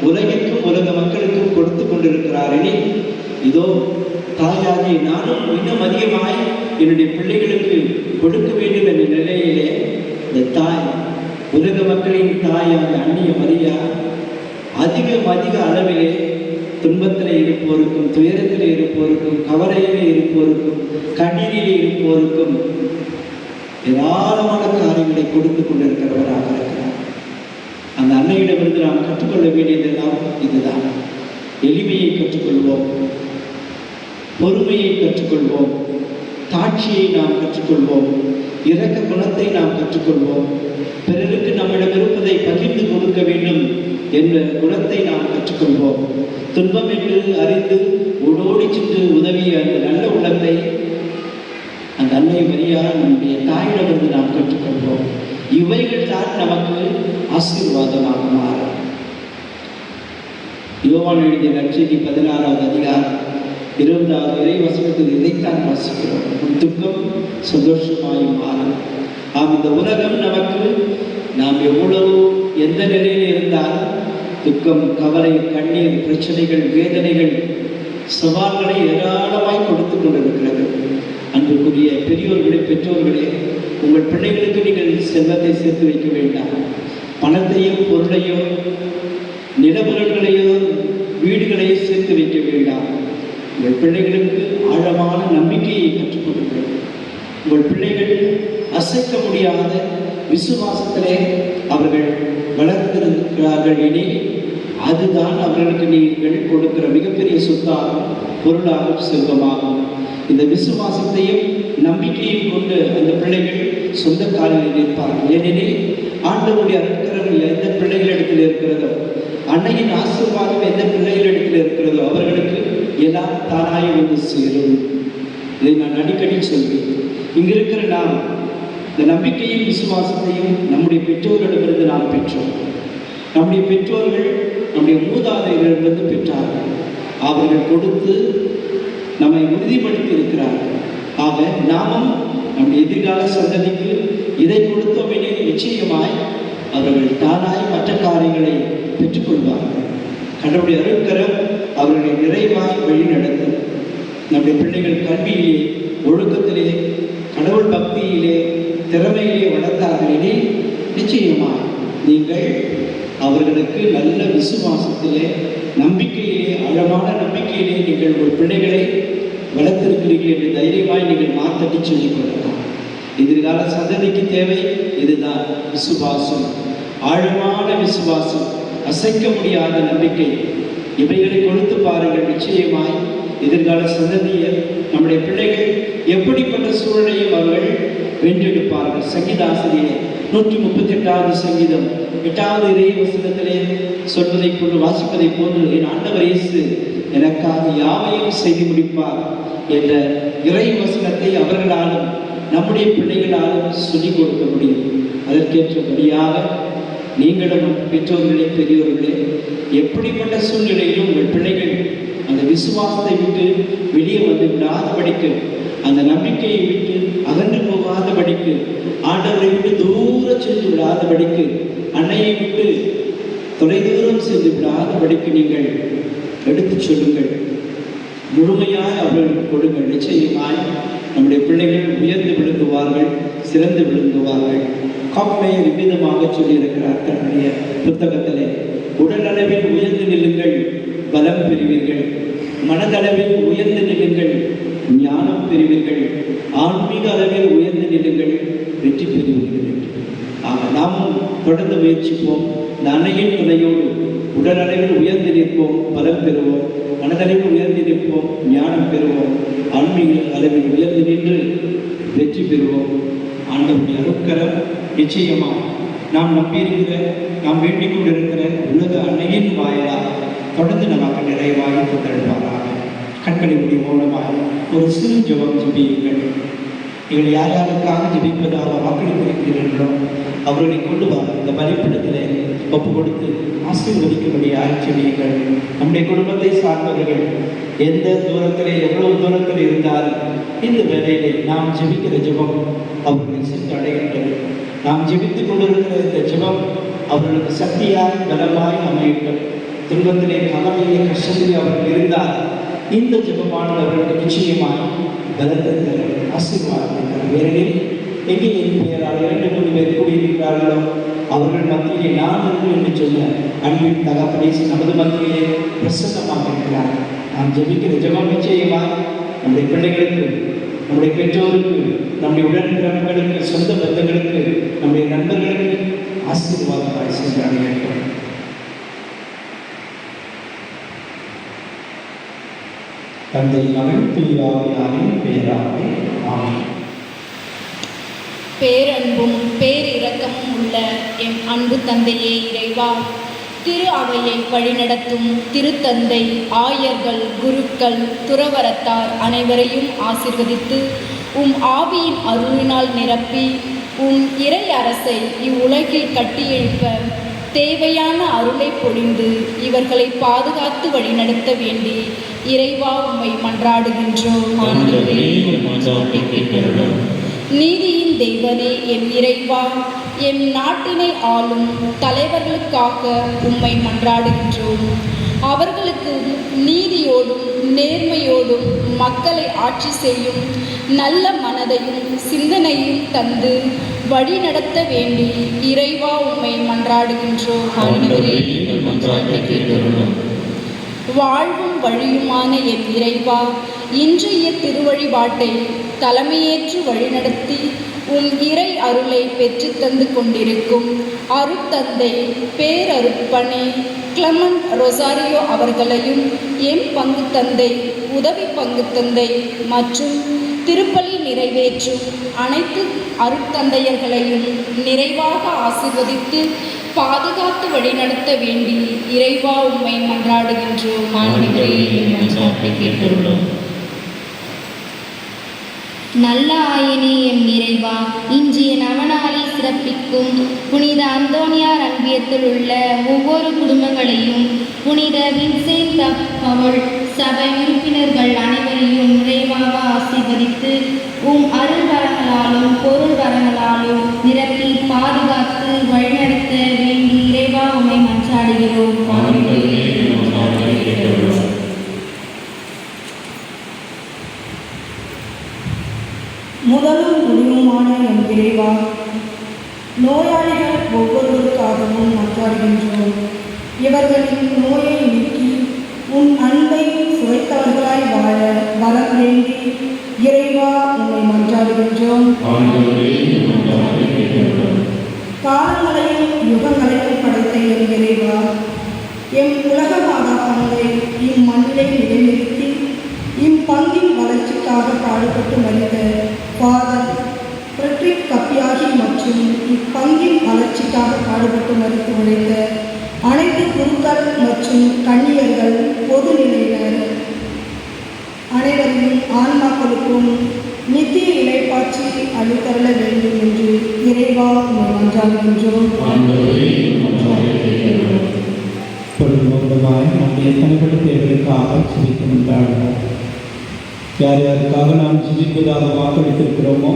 H: உலகிற்கும் உலக மக்களுக்கும் கொடுத்து கொண்டிருக்கிறார். இதோ தாயாகி நானும் இன்னும் அதிகமாய் என்னுடைய பிள்ளைகளுக்கு கொடுக்க வேண்டும் என்ற நிலையிலே இந்த தாய், உலக மக்களின் தாயான அன்னிய மரியா அதிக அளவிலே துன்பத்திலே இருப்போருக்கும், துயரத்திலே இருப்போருக்கும், கவலையிலே இருப்போருக்கும், கண்ணீரிலே இருப்போருக்கும் ஏராளமான காரியங்களை கொடுத்து கொண்டிருக்கிறவராக இருக்கிறார். அந்த அன்னையிடமிருந்து நாம் கற்றுக்கொள்ள வேண்டியதெல்லாம் இதுதான். எளிமையை கற்றுக்கொள்வோம், பொறுமையை கற்றுக்கொள்வோம், தாட்சியை நாம் கற்றுக்கொள்வோம், இரக்க குணத்தை நாம் கற்றுக்கொள்வோம், பிறருக்கு நம்மிடம் இருப்பதை பகிர்ந்து கொடுக்க வேண்டும் என்ற குணத்தை நாம் கற்றுக்கொள்வோம். துன்பம் என்று அறிந்து ஓடோடி சென்று உதவிய அந்த நல்ல உள்ளத்தை அந்த அன்னை மரியா நம்முடைய தாயிடமிருந்து நாம் கற்றுக்கொள்வோம். இவைகள் தான் நமக்கு ஆசீர்வாதமாக மாறும். யோவான் எழுதிய நற்செய்தி 16வது அதிகாரம் 20வது இறைவசனத்தில் இதைத்தான் வாசிக்கிறோம். துக்கம் சந்தோஷமாய் மாறும். இந்த உலகம் நமக்கு நாம் எவ்வளவு எந்த நிலையில் இருந்தால் துக்கம், கவலை, கண்ணீர், பிரச்சனைகள், வேதனைகள், சவால்களை ஏராளமாய் கொடுத்து கொண்டிருக்கிறது. அன்புக்குரிய பெரியோர்களே, பெற்றோர்களே, உங்கள் பிள்ளைகளுக்கு நீங்கள் செல்வத்தை சேர்த்து வைக்க வேண்டாம். பணத்தையோ பொருளையோ நிலபொருள்களையோ வீடுகளையோ சேர்த்து வைக்க வேண்டாம். உங்கள் பிள்ளைகளுக்கு ஆழமான நம்பிக்கையை கற்றுக் கொடுங்கள். உங்கள் பிள்ளைகள் அசைக்க முடியாத விசுவாசத்திலே அவர்கள் வளர்ந்திருக்கிறார்கள் எனில் அதுதான் அவர்களுக்கு நீங்கள் கொடுக்கிற மிகப்பெரிய சொத்தாகும், பொருளாகும், செல்வமாகும். இந்த விசுவாசத்தையும் நம்பிக்கையும் கொண்டு அந்த பிள்ளைகள் சொந்த காலில் நிற்பார்கள். ஏனெனில் ஆண்டவருடைய அருட்கரம் எந்த பிள்ளைகளிடத்தில் இருக்கிறதோ, அன்னையின் ஆசீர்வாதம் எந்த பிள்ளைகளிடத்தில் இருக்கிறதோ அவர்களுக்கு எல்லாம் தானாய் வந்து சேரும். இதை நான் அடிக்கடி சொல்வேன். இங்கு இருக்கிற நாம் இந்த நம்பிக்கையும் விசுவாசத்தையும் நம்முடைய பெற்றோர்களிடமிருந்து நாம் பெற்றோம். நம்முடைய பெற்றோர்கள் நம்முடைய மூதாதையர்களிடமிருந்து பெற்றார்கள். அவர்கள் கொடுத்து நம்மை உறுதிப்படுத்தி இருக்கிறார்கள். ஆக நாமும் நம்முடைய எதிர்கால சந்ததிக்கு இதை கொடுத்தோம் எனில் நிச்சயமாய் அவர்கள் தானாய் மற்ற காரியங்களை பெற்றுக்கொள்வார்கள். கடவுளுடைய அருட்கரம் அவர்களை நிறைவாய் வழி நடத்தும். நம்முடைய பிள்ளைகள் கல்வியிலே, ஒழுக்கத்திலே, கடவுள் பக்தியிலே, திறமையிலே வளர்த்தார்கள் எனில் நிச்சயமாய் நீங்கள் அவர்களுக்கு நல்ல விசுவாசத்திலே, நம்பிக்கையிலே, ஆழமான நம்பிக்கையிலே நீங்கள் ஒரு பிள்ளைகளை பலத்திருக்கிறீர்கள் என்று தைரியமாய் நீங்கள் மாற்றடி சொல்லிக் கொள்ளலாம். எதிர்கால சந்ததிக்கு தேவை இதுதான், விசுவாசம், ஆழமான விசுவாசம், அசைக்க முடியாத நம்பிக்கை. இவைகளை கொடுத்து பாருங்கள். நிச்சயமாய் எதிர்கால சந்ததியை நம்முடைய பிள்ளைகள் எப்படிப்பட்ட சூழலையும் அவர்கள் வென்றெடுப்பார்கள். சங்கீதாசிரியர் 138வது சங்கீதம் 8வது இறை வசனத்திலே சொல்வதை போன்று வாசிப்பதை போன்று, என் ஆண்டவர் இயேசு எனக்காக யாவையும் செய்து முடிப்பார் என்ற இறை வசனத்தை அவர்களாலும் நம்முடைய பிள்ளைகளாலும் சொல்லிக் கொடுக்க முடியும். அதற்கேற்றபடியாக நீங்களும் பெற்றோர்களே, பெரியோர்களே, எப்படிப்பட்ட சூழ்நிலையிலும் உங்கள் பிள்ளைகள் அந்த விசுவாசத்தை விட்டு வெளியே வந்து விடாதபடிக்கு, அந்த நம்பிக்கையை விட்டு அகன்று போகாதபடிக்கு, ஆண்டவரை விட்டு தூரம் சென்று விடாதபடிக்கு, அன்னையை விட்டு தொலைதூரம் சென்று விடாதபடிக்கு நீங்கள் எடுத்துச் சொல்லுங்கள். முழுமையாய் அவர்களுக்கு கொடுங்கள். நிச்சயமாய் நம்முடைய பிள்ளைகள் உயர்ந்து விழுங்குவார்கள், சிறந்து விழுங்குவார்கள். காப்மேயர் இவ்விதமாக சொல்லியிருக்கிறார் தன்னுடைய புத்தகத்திலே, உடலளவில் உயர்ந்து நில்லுங்கள், பலம் பெறுவீர்கள். மனதளவில் உயர்ந்து நில்லுங்கள், ஞானம் பெறுவீர்கள். ஆன்மீக அளவில் உயர்ந்து நில்லுங்கள், வெற்றி பெறுவீர்கள். ஆக நாமும் தொடர்ந்து முயற்சிப்போம். இந்த அன்னையின் துணையோடு உடலளவில் உயர்ந்து நிற்போம், பலம் பெறுவோம். மனதளவில் உயர்ந்து நிற்போம், ஞானம் பெறுவோம். ஆன்மீக அளவில் உயர்ந்து நின்று வெற்றி பெறுவோம். ஆண்டவருடைய அருட்கரம் நிச்சயமாக நாம் நம்பியிருக்கிற, நாம் வேண்டிக் கொண்டிருக்கிற உலக அன்னையின் வாயிலாக தொடர்ந்து நமக்கு நிறைவாக கொண்டிருப்பாராக. கண்களை மூலமாக ஒரு சிறு ஜெபம் ஜெபியுங்கள். நீங்கள் யார் யாருக்காக ஜெபிப்பதாக வாக்களித்திருக்கிறீர்களோ அவர்களை கொண்டு வர இந்த பலிப்படத்திலே ஒப்பு கொடுத்து ஆசீர்வதிக்கும்படியாக ஜெபியுங்கள். நம்முடைய குடும்பத்தை சார்ந்தவர்கள் எந்த தூரத்திலே, எவ்வளவு தூரத்தில் இருந்தாலும் இந்த வேளையிலே நாம் ஜெபிக்கிற ஜெபம் அவர்களை சென்று அடைகின்றது. நாம் ஜெபித்துக் கொண்டிருக்கிற இந்த ஜெபம் அவர்களுக்கு சக்தியாய், பலமாய் அமையட்டும். துன்பத்திலே, கவலையிலே, கஷ்டத்திலே அவர்கள் இருந்தால் இந்த ஜெபமானது அவர்களுக்கு நிச்சயமாய் பலத்தை தரும், ஆசீர்வாதத்தை தரும். ஏனெனில் எங்கே என் பெயரால் 2-3 பேர் கூடியிருக்கிறார்களோ அவர்கள் மத்தியிலே நான் என்று சொன்ன அன்பின் தகப்பனே நமது மத்தியிலே பிரசன்னமாக இருக்கிறார். நாம் ஜெபிக்கிற ஜெபம் நிச்சயமாய் நம்முடைய பிள்ளைகளுக்கு, நம்முடைய பெற்றோருக்கு, நம்முடைய உடன்பிறப்புகளுக்கு, சொந்த பந்தங்களுக்கு, நம்முடைய நண்பர்களுக்கு ஆசீர்வாதமாய் சென்றடையட்டும். தந்தை, மகன், தூய ஆவியாரின் பெயராலே ஆமென்.
E: பேரன்பும் பேரிரக்கமும் உள்ள என் அன்பு தந்தையே இறைவா, திரு அவையை வழிநடத்தும் திருத்தந்தை, ஆயர்கள், குருக்கள், துறவரத்தார் அனைவரையும் ஆசீர்வதித்து உம் ஆவியின் அருளினால் நிரப்பி உம் இறை அரசை இவ்வுலகில் கட்டியெழுப்ப தேவையான அருளை பொழிந்து இவர்களை பாதுகாத்து வழிநடத்த வேண்டி இறைவா உம்மை மன்றாடுகின்றோம். நீதியின் தெய்வனே என் இறைவா, எம் நாட்டினை ஆளும் தலைவர்களுக்காக உம்மை மன்றாடுகின்றோம். அவர்களுக்கு நீதியோடும் நேர்மையோடும் மக்களை ஆட்சி செய்யும் நல்ல மனதையும் சிந்தனையும் தந்து வழி நடத்த வேண்டி இறைவா உம்மை மன்றாடுகின்றோம். வாழ்வும் வழியுமான என் இறைவா, இன்றைய திருவழிபாட்டை தலைமையேற்று வழிநடத்தி உம் இறை அருளை பெற்று தந்து கொண்டிருக்கும் அருட்தந்தை பேரருட்பணி கிளமன் ரொசாரியோ அவர்களையும், எம் பங்கு தந்தை, உதவி பங்கு தந்தை மற்றும் திருப்பலி நிறைவேற்றும் அனைத்து அருட்தந்தையர்களையும் நிறைவாக ஆசீர்வதித்து பாதுகாத்து வழிநடத்த வேண்டி இறைவா உம்மை மன்றாடுகின்றோம்.
G: நல்ல ஆயனே எம் இறைவா, இன்றைய நவநாளை சிறப்பிக்கும் புனித அந்தோனியார் அன்பியத்தில் உள்ள ஒவ்வொரு குடும்பங்களையும், புனித வின்சென்ட் பவுல் சபை உறுப்பினர்கள் அனைவரையும் நிறைவாக ஆசீர்வதித்து உம் அருள் வரங்களாலும் பொருள் வரங்களாலும் நிரப்பி பாதுகாத்து வழிநடத்த வேண்டி இறைவா உம்மை மன்றாடுகிறோம்.
C: முதலும் முடிவுமான என் இறைவா, நோயாளிகள் ஒவ்வொருவருக்காகவும் மன்றாடுகின்றோம். இவர்களின் நோயை நீக்கி உன் அன்பை சுவைத்தவர்களாய் வாழ வரம் வேண்டி
K: இறைவா உம்மை மன்றாடுகின்றோம். காலங்களையும் யுகங்களையும் படைத்த என் இறைவா, எம் உலக மாதா பங்கை இம்மண்ணிலை நிலைநிறுத்தி இப்பங்கின் வளர்ச்சிக்காக பாடுபட்டு மறித்த ஃபாதர் ஃப்ரெட்ரிக் கப்பியாகி மற்றும் இப்பங்கின் வளர்ச்சிக்காக பாடுபட்டு மறித்து உழைத்த அனைத்து குருக்கள் மற்றும் கன்னியர்கள் பொதுநிலையினர் அனைவரையும் ஆன்மாக்களுக்கும் நித்திய இலைப்பாற்றி அளித்தருள வேண்டும் என்று இறைவா உம்மை மன்றாடுகின்றோம்.
H: நம்முடைய தனிப்பட்ட தேவைகளுக்காக ஜெபிக்கின்றார்கள். யார் யாருக்காக நாம் ஜெபிப்பதாக வாக்களித்திருக்கிறோமோ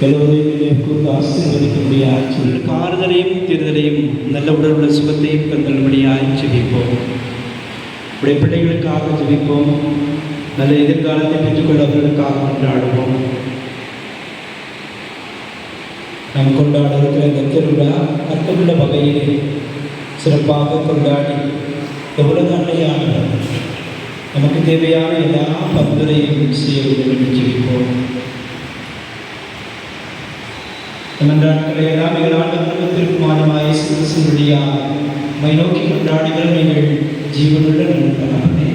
H: எல்லோரையும் நினைவுக்கு ஆசீர்வதிக்கும்படியாக ஆறுதலையும் தேர்தலையும் நல்ல உடலுள்ள சுகத்தையும் தந்தபடியாக ஜெபிப்போம். உடைய பிள்ளைகளுக்காக ஜெபிப்போம். நல்ல எதிர்காலத்தை பெற்றுக்கொள்வதற்காக கொண்டாடுவோம். நாம் கொண்டாட இருக்கிற இந்த திருவிழா அர்த்தமுள்ள வகையில் சிறப்பாக கொண்டாடி எவ்வளவு அன்னையானவர் நமக்கு தேவையான எல்லா பரிந்துரையும் செய்ய வேண்டும் என்று ஜெபிப்போம். மன்றாட்டுகளை எல்லாம் எங்களாண்டு குடும்பத்திற்குமானமாய் சிவசிவடியாக மை நோக்கி கொண்டாடுகிற நீங்கள் ஜீவனுள்ள நண்பனாகவே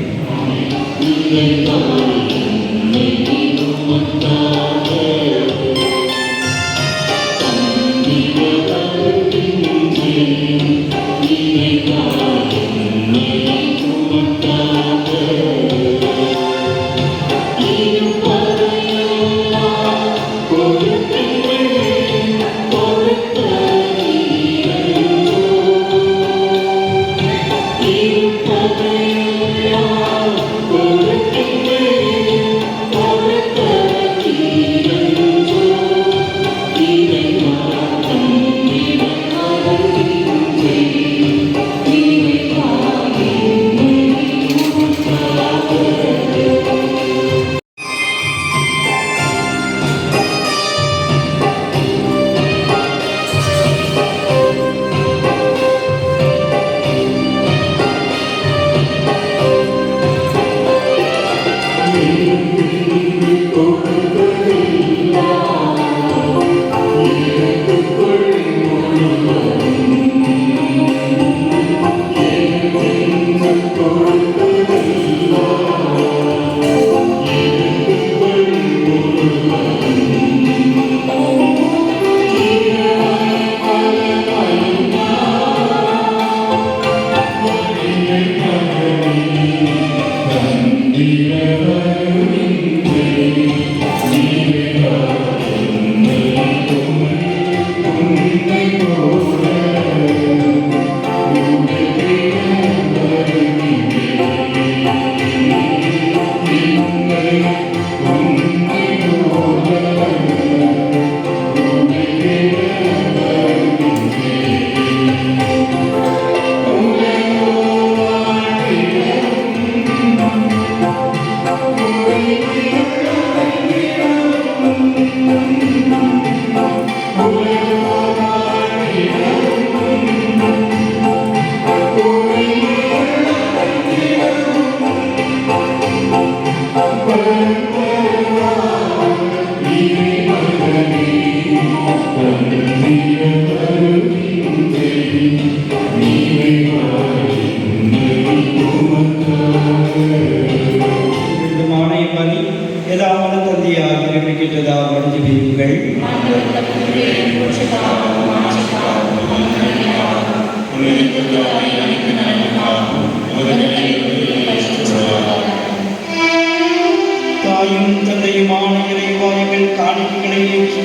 H: தாயும் தந்தையுமான இறைவா எங்கள் காணிக்கைகளை ஏற்றி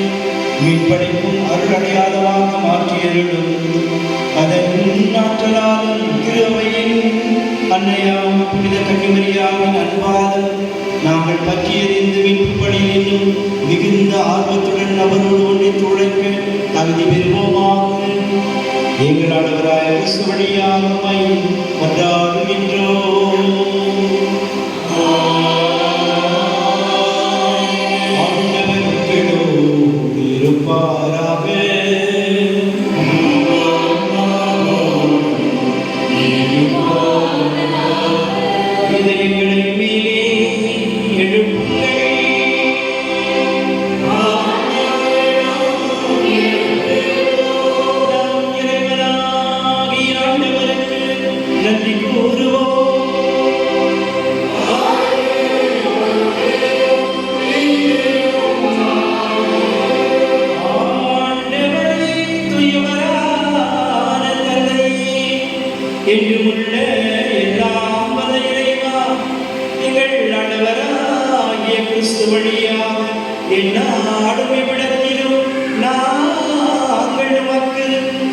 H: மீட்படைக்கும் அருளடையாதமாக மாற்றியருளும். அதன் ஆற்றலாலும் கிருபையின் அன்னையாம் புனித கன்னிமரியாவின் அன்பாலும் நாங்கள் பற்றியறிந்து மீட்பு பணியில் இன்னும் மிகுந்த ஆர்வத்துடன் அவரோடு ஒன்றித்து உழைக்க தகுதி பெறுவோமாக. எங்கள் ஆண்டவராய கிறிஸ்து வழியாக உம்மை கொண்டாடுகின்றோம். இதயங்களை மேலே எழுப்புங்கள். வழியாக எந்நாடும் இவ்விடத்திலும் நாங்கள் உமக்கு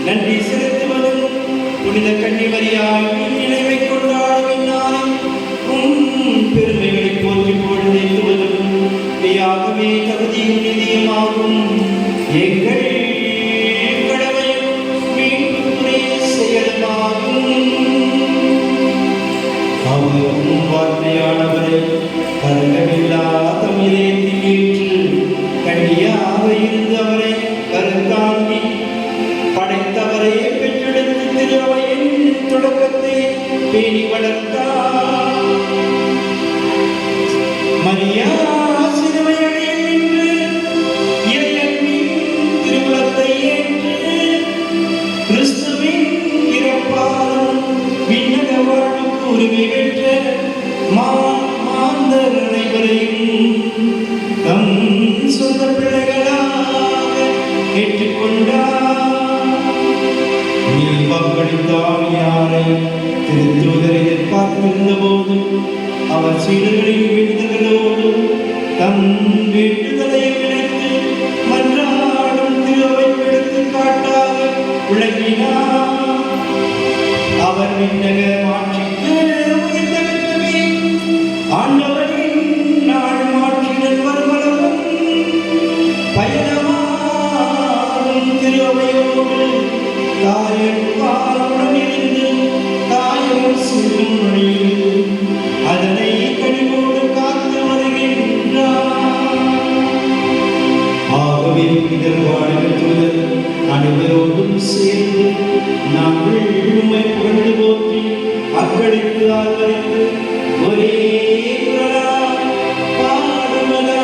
H: நன்றி செலுத்துவதும் புனித கன்னிமரியாவின் நினைவை கொண்டாடும் நாளில் பெருமைகளை போற்றி பொழுதேற்றுவதும் மெய்யாகவே தகுதியும் நிதியுமாகும் எங்கள் கடமையும் மீட்புக்குரிய செயலுமாகும். அவரும் வார்த்தையானவரை கலங்கமில்லா தமிழை ஏற்று கண்ணியாக இருந்தவரை கருத்தாங்கி படைத்தவரை பெற்றெடுத்து திருவையின் தொடக்கத்தை பேணி வளர்த்தார். மரியா சிலுவையடியில் நின்று இறையன்பின் திருவுளத்தை ஏற்று கிறிஸ்துவின் இறப்பாலும் விண்ணக வாழ்வுக்கு உரிமை பெற்ற மாந்தர் அனைவரையும் தம் சொந்த பிள்ளைகளாக ஏற்றுக்கொண்டார். நீ வாக்களித்தாவியாரை திருத்தூதரை எதிர்பார்த்திருந்த போது அவர் சீடர்களின் வேண்டுதலோடு தம் வேண்டுதலை விளைத்து மன்றாடும் திருவைக்கு எடுத்துக்காட்டாக விளங்கினார். அவர் விண்ணக மாட்சிக்கு உயிர்த்தெழுந்தவே ஆண்டவரின் நாள் மாற்றினர் வருவளவும் பயணமாகும் திருவையோடு தாயுடன் இருந்து தாயும் செல்லும் வழியில் அதனை கனிவோடு காத்து வருகின்றார். ஆகவே இதன் வாழ்த்துதல் அனைவரோடும் சேர்ந்து நாங்கள் உம்மை புகழ்ந்து போற்றி அக்களித்து ஆதரித்து ஒரே குரலால் பாடுவதாவது.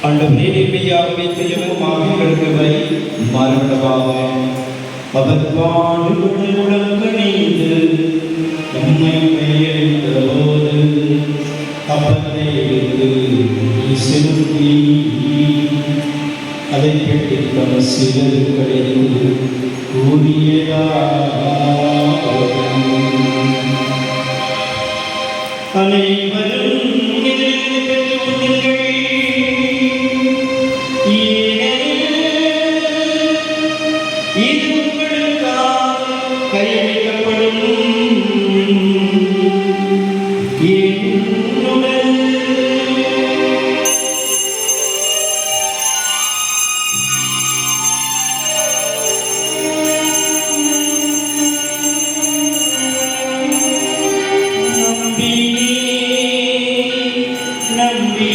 H: ஆண்டவரே நேர்மையாகவே செய்யவும் எங்களுக்கு மாறுபடவாக அவர் பாடுபடுடன் கணிந்து உண்மை பெயரித்த போது அப்பத்தை எடுத்து செலுத்தி அதை பெற்று தம் சிலர்களில் அனைவரும் இது உங்களுக்காக கையளிக்கப்படும் என்னுடன் நம்பி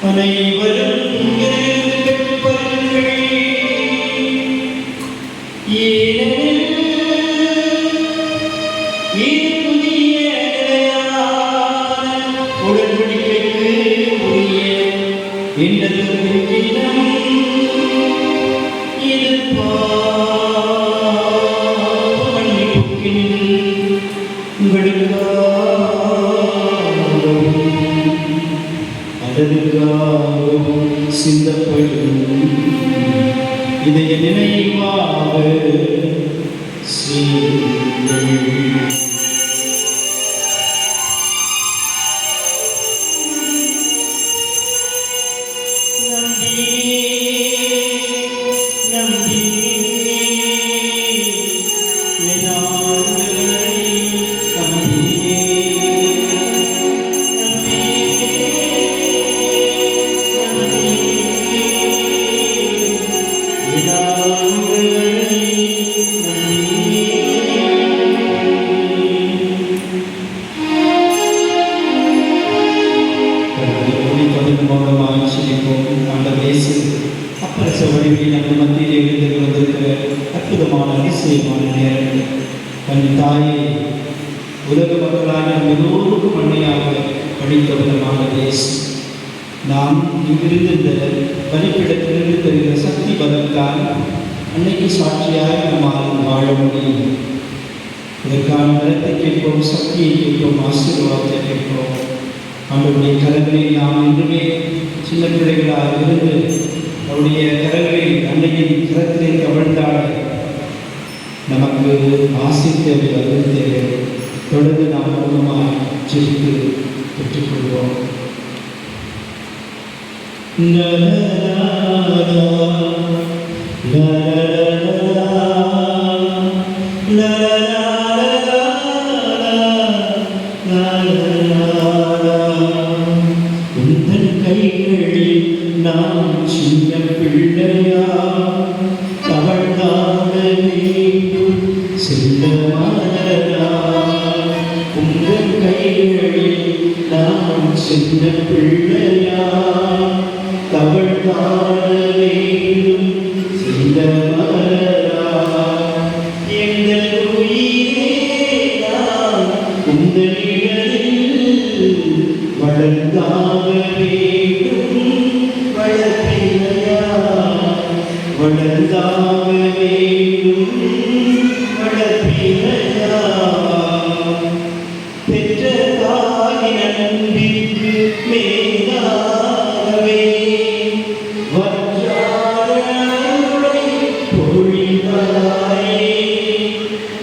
H: அனைவரும் பெற்று ஏனெனில் இப்படி நம்ம மத்தியிலே இருந்து வந்திருக்கிற அற்புதமான அதிசயமான நேரங்கள் தன் தாயை உலக மக்களான எல்லோருக்கும் அன்னையாக படித்த விதமான தேசம். நாம் இங்கிருந்து இந்த பலிப்பிடத்திலிருந்து தருகிற சக்தி பலத்தால் அன்னைக்கு சாட்சியாக நம்மால் வாழ முடியும். இதற்கான பலத்தை கேட்போம், சக்தியை கேட்போம், ஆசீர்வாதத்தை கேட்போம். அவருடைய கரங்களில் நாம் இன்றுமே சின்ன பிள்ளைகளாக இருந்து அவருடைய கரங்களில் அன்னையின் கரத்திலே கவிழ்ந்தாட நமக்கு ஆசை தேவை, அருள் தேவை. தொடர்ந்து நாம் மூலமாக ஜெபித்து பெற்றுக்கொள்வோம். உந்தன் கைகளில் நாம் சின்ன பிள்ளையா தவழ்ந்தாட வேண்டும் செல்லமானதா. உந்தன் கைகளில் நாம் சின்ன பிள்ளையா தவழ்ந்தாட வேண்டும் செல்லமானதா. எங்கள் உயிரே நாம் உந்தனிடத்தில் வளர்ந்தாக வேண்டும் வளர்ப்பினையா வளர்ந்தாக வேண்டும் வளர்ப்பினையா. பெற்ற தாயின் அன்பிற்கு மேலாகவே வற்றாத அருளை பொழிந்தாயே.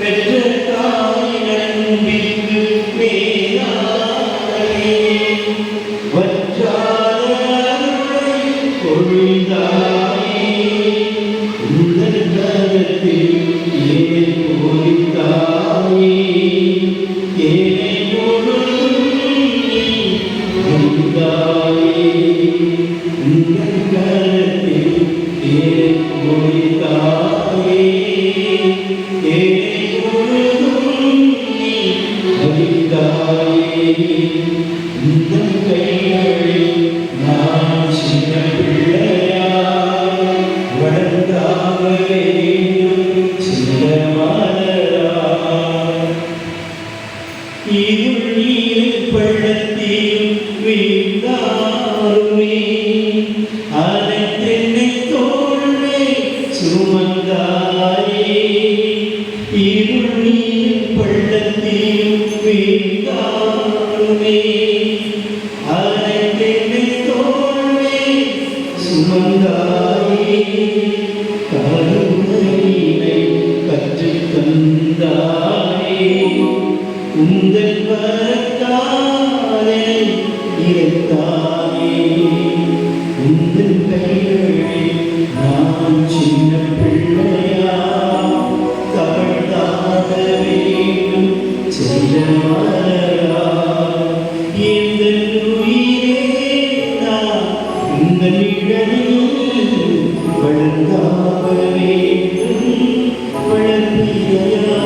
H: பெற்ற தாயின் அன்பிற்கு மேலாகவே வற்றாத அருளை பொழிந்தாயே. உந்தன் கரத்தில் ஏனை போதித்தாயே. ஏனை பொழிந்தாயே. உந்தன் கரத்தில் ஏனை போதித்தாயே. ஏனை பொழிந்தாயே. உந்தன் கைகளில் நான் சின்ன பிள்ளையா வளர்ந்தாக வேண்டும் செல்லமானதா. இருள் நீரில் பள்ளத்தில் வீழ்ந்தாருமே அனைத்தென்னை தோள்மே சுமந்தாயே. இருள் நீரில் பள்ளத்தில் வீழ்ந்தாருமே அனைத்தென்னை தோள்மே சுமந்தாயே. கருணையினை கற்றுத் தந்தாயே. உந்தன் வரத்தாலே இறைத்தாயே. உந்தன் கைகளில் நான் சின்ன பிள்ளையா தவழ்ந்தாட வேண்டும் செல்லமானதா. எந்தன் உயிரே நான் உந்தன் நிழலில் வளர்ந்தாக வேண்டும் வளர்ப்பினையா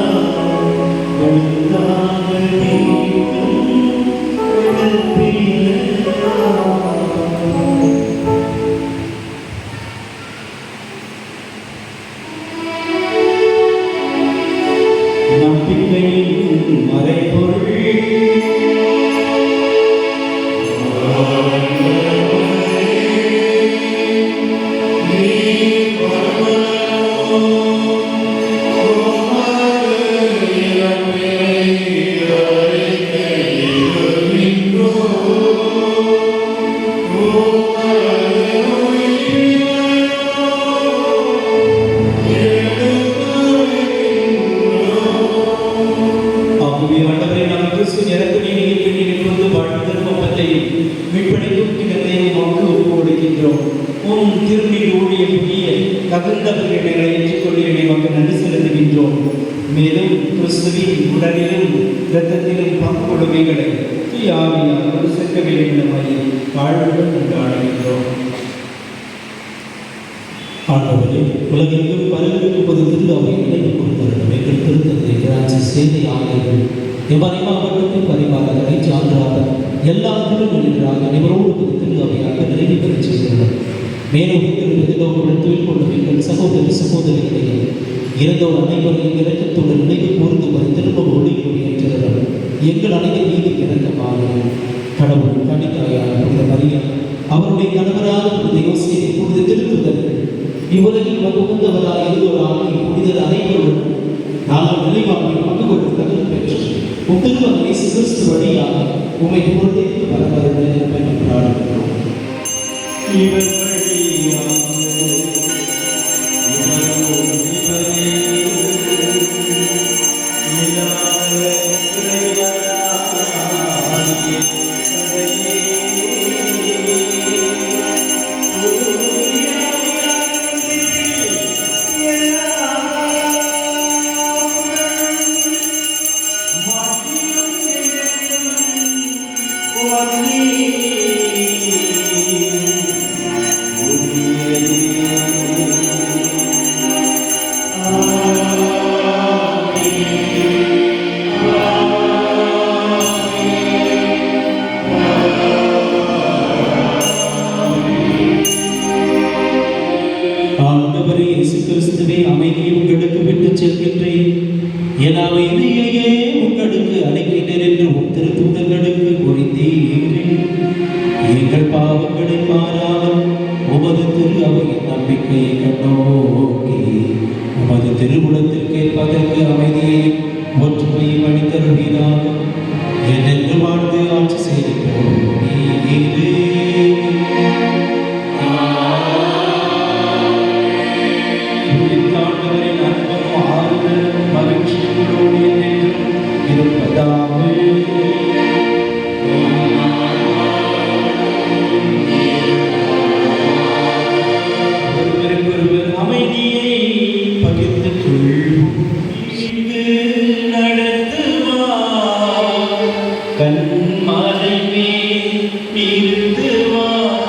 H: வளர்ந்தாக வேண்டும் வளர்ப்பினையா. நம்பிக்கையின் மறைபொருள் மேலும் கிறிஸ்துவின் உடலிலும் இரத்தத்திலும் பங்கு கொடுமைகளை தூயாவியார் சேர்க்க வேண்டும் வாழ்வுடன் கொண்டாடுகின்றோம்.
F: ஆண்டவரே, உலகெங்கும் பரவிருப்பது திருவிழாவை நினைவு கொடுத்தவர்கள் எங்கள் திருத்தந்தை பிரான்சிஸ் சேவை ஆணையர்கள் பரிமாவட்டத்தின் பரிமாறங்களை சான்றாக எல்லா திருமணிகளாக நிவரோடு திருவிழாவையாக நினைவு பெறச் செய்கிறார். மேலும் தொழில் கொண்ட எங்கள் சகோதர சகோதரிகளே இறந்தோர் அனைவரும் இறக்கத்தோடு நினைவு கூர்ந்து வரை திரும்ப ஒளியுடையேற்றவர் எங்கள் அனைவர் மீது இறக்கமாக கடவுள் கணித்தாயான புனித மரியா அவருடைய கணவராக புனித யோசேப்பு புனித திருத்துதர்கள் இவ்வுலகில் உகந்தவராக இருந்தோராக புனிதர் அனைவரும் நாங்கள் நிலைவாழ்வில் பங்கு கொண்டு தகுதி பெற்று திருமகனை கிறிஸ்து வழியாக உண்மை பொருளைக்கு வரவருடன் பயன்படுத்துகிறோம். ஆண்டவரே இயேசு கிறிஸ்துவே, அமைதியை உங்களுக்கு விட்டுச் செல்கின்றேன், என் அமைதியையே உங்களுக்கு அளிக்கிறேன் என்று திருத்தூதர்களுக்கு மொழிந்தீரே. எங்கள் பாவங்களை மாறாமல் உமது திரு அவையின் நம்பிக்கையை கண்ணோக்கி உமது திருவுளத்திற்கு ஏற்பதற்கு அமைதியையும் ஒற்றுமையும் அளித்தருளினாக என்றென்று வாழ்ந்து ஆட்சி செய்கிறோம். ஆண்டவரின் அன்பும் ஆறுதலும் மகிழ்ச்சியோடு என்றென்றும் இருப்பதாக. ஒருவருக்கொருவர் அமைதியை பகிர்ந்து கொள்வோம். நடத்துவார் கண்மலை மேல் இருந்துவார்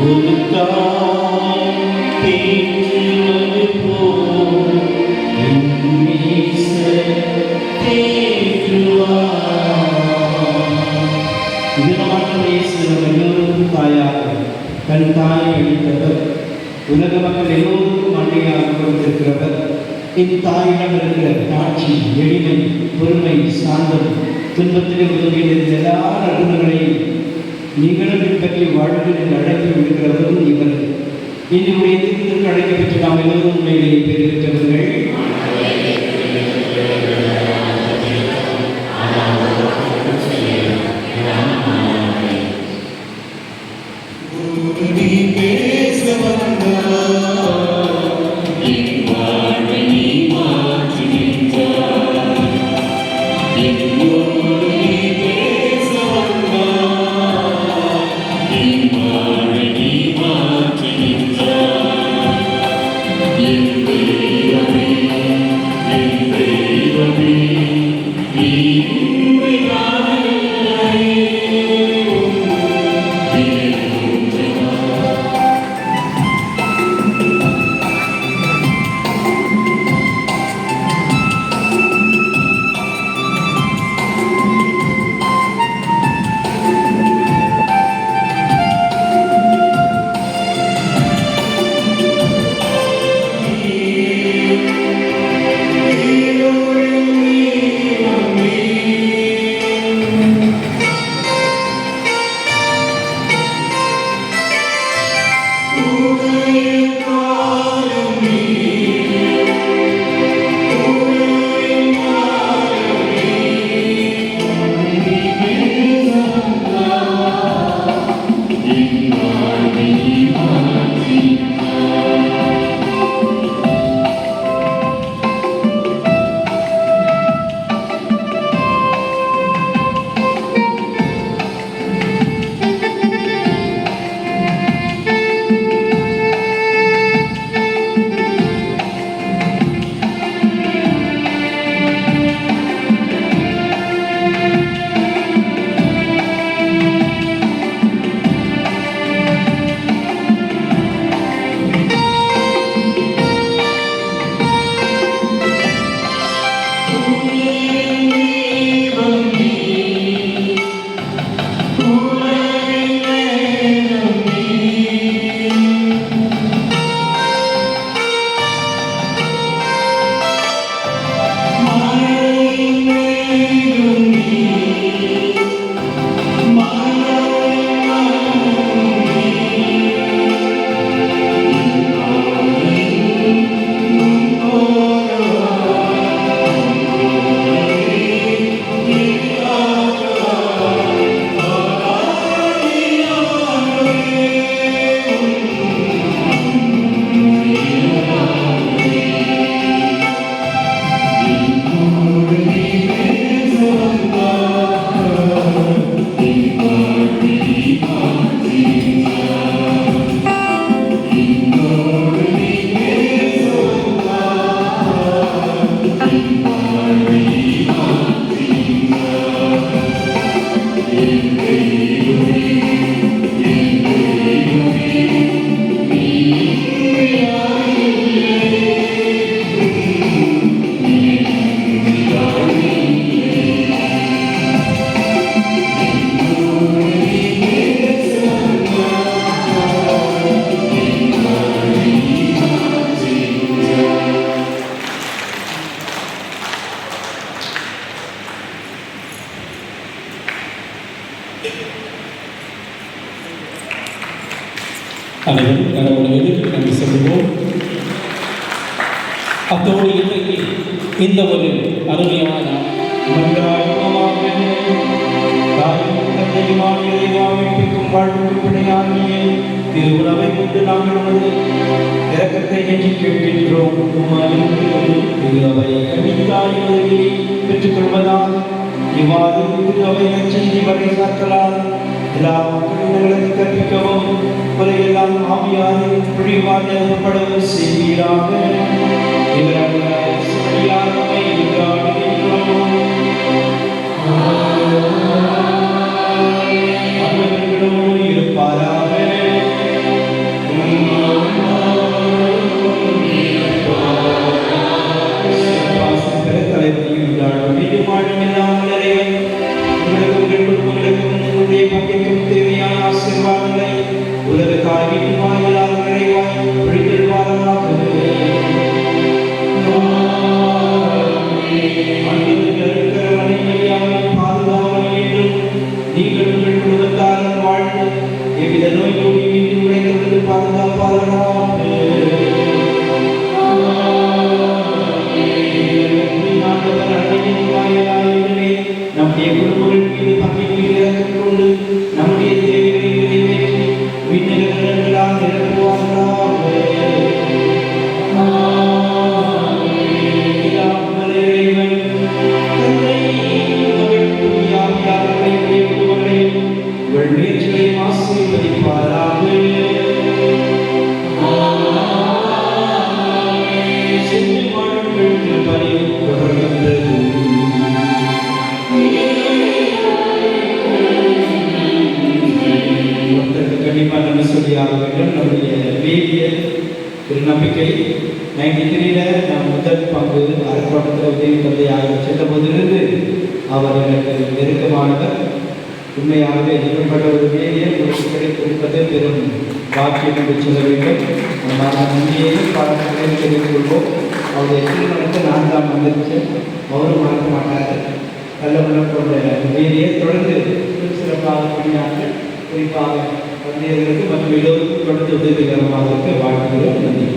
F: ஒரு பேசுவது போல் தாயாக தன் தாயை அளித்தவர், உலக மக்கள் எல்லோருக்கும் அன்னையாக கொடுத்திருக்கிறவர். என் தாயிடம் இருக்கிற காட்சி, எளிமை, பொறுமை, சாந்தம், துன்பத்திலே உதவியில் எல்லா நடுவர்களையும் நீங்களும் பின்பற்றி வாழ்வில் அழைத்து விடுகிறவரும் இவர். என்னுடைய தீர்வுக்கு அழைக்கப்பட்டு நாம் எல்லோரும் உண்மையிலேயே பெயர் பெற்றவர்கள்.
J: You
F: அனைவரும் கடவுளுக்கு நன்றி சொல்லுவோம். அத்தோடு இன்றைக்கு இந்த ஒரு அருமையான
H: திருவுணவை கொண்டு நாங்கள் நமது இரக்கத்தை நெற்றி கேட்கின்றோம். திருவை கணித்தாய் பெற்றுக் கொள்வதால் இவ்வாறு திருவை நச்செய்தி வரை சாற்றலால் எல்லா மக்களும் கற்பிக்கவும் குறையெல்லாம் ஆவியாரை பொழிவாடப்படவும் செய்வீராக. இருப்பாராக. தேவையான ஆசீர்வாதங்களை உலக காய்கறி வாயிலாக நிறைவாய் பொழிதல்வாராக. நீங்கள் உங்கள் குடும்பத்தாரும் வாழ்ந்து எவ்வித நோய் நொடியின்றி உழைக்கிறது பாதுகாப்பாளராக. நம்முடைய குடும்பங்கள் மீது பங்கிட்டு இறக்கம் கொண்டு நம்முடைய தேவைகளை நிறைவேற்றி விண்ணகங்களால் நிரப்புவார்களாக. முயற்சிகளையும் ஆசீர்வதிப்பாராக. சென்று வாழ்வுகள் திருப்பணி தொடர்கின்றது. கண்டிப்பாக நம்ம சொல்லியாக வேண்டும். நம்முடைய வேதியியல் திருநம்பிக்கை 93 நான் முதல் பங்கு அரக்கோட்டத்தில் உதவி தந்தையாக சென்ற போதிலிருந்து அவர் எனக்கு நெருக்கமானவர். உண்மையாகவே ஏற்பட்ட ஒரு வேதியை கொடுப்பது பெரும் பாக்கியம் என்று சொல்ல வேண்டும். நாங்கள் நன்றியையும் பாடங்களையும் தெரிந்து கொள்வோம். அவருடைய திருமணத்தை நான் தான் வந்திருக்கேன். அவரும் மறக்க மாட்டார்கள். நல்ல உணவு கொண்ட வேதியை தொடர்ந்து சிறப்பாக பணியாற்ற குறிப்பாக தந்தையர்களுக்கு மற்றும் எல்லோருக்கும் தொடர்ந்து உதவிகரமாக இருக்க வாழ்த்துகிறோம். நன்றி.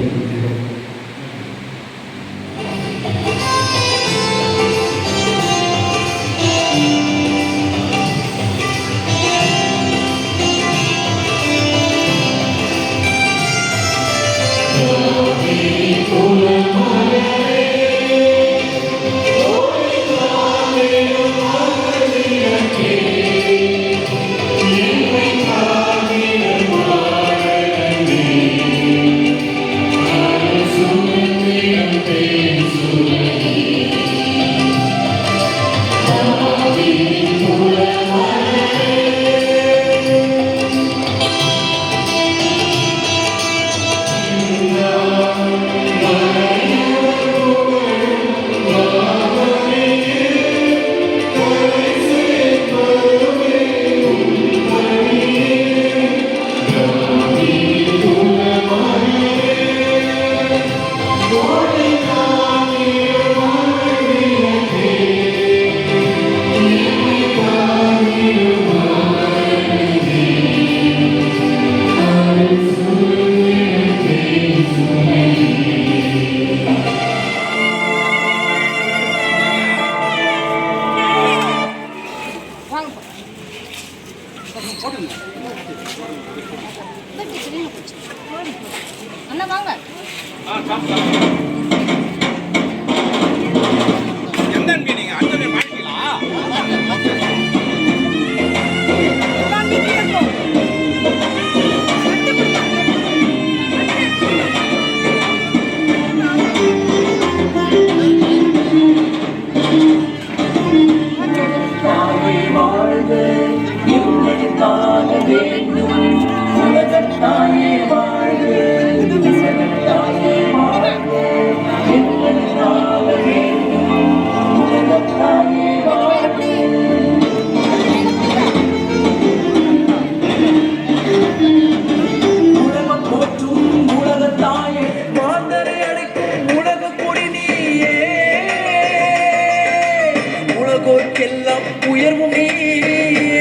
L: உலகோர்க்கெல்லாம் உயர்வும் நீயே.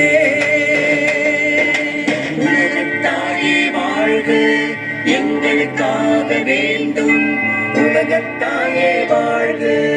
L: உலகத்தாயே வாழ்க. வாழ்க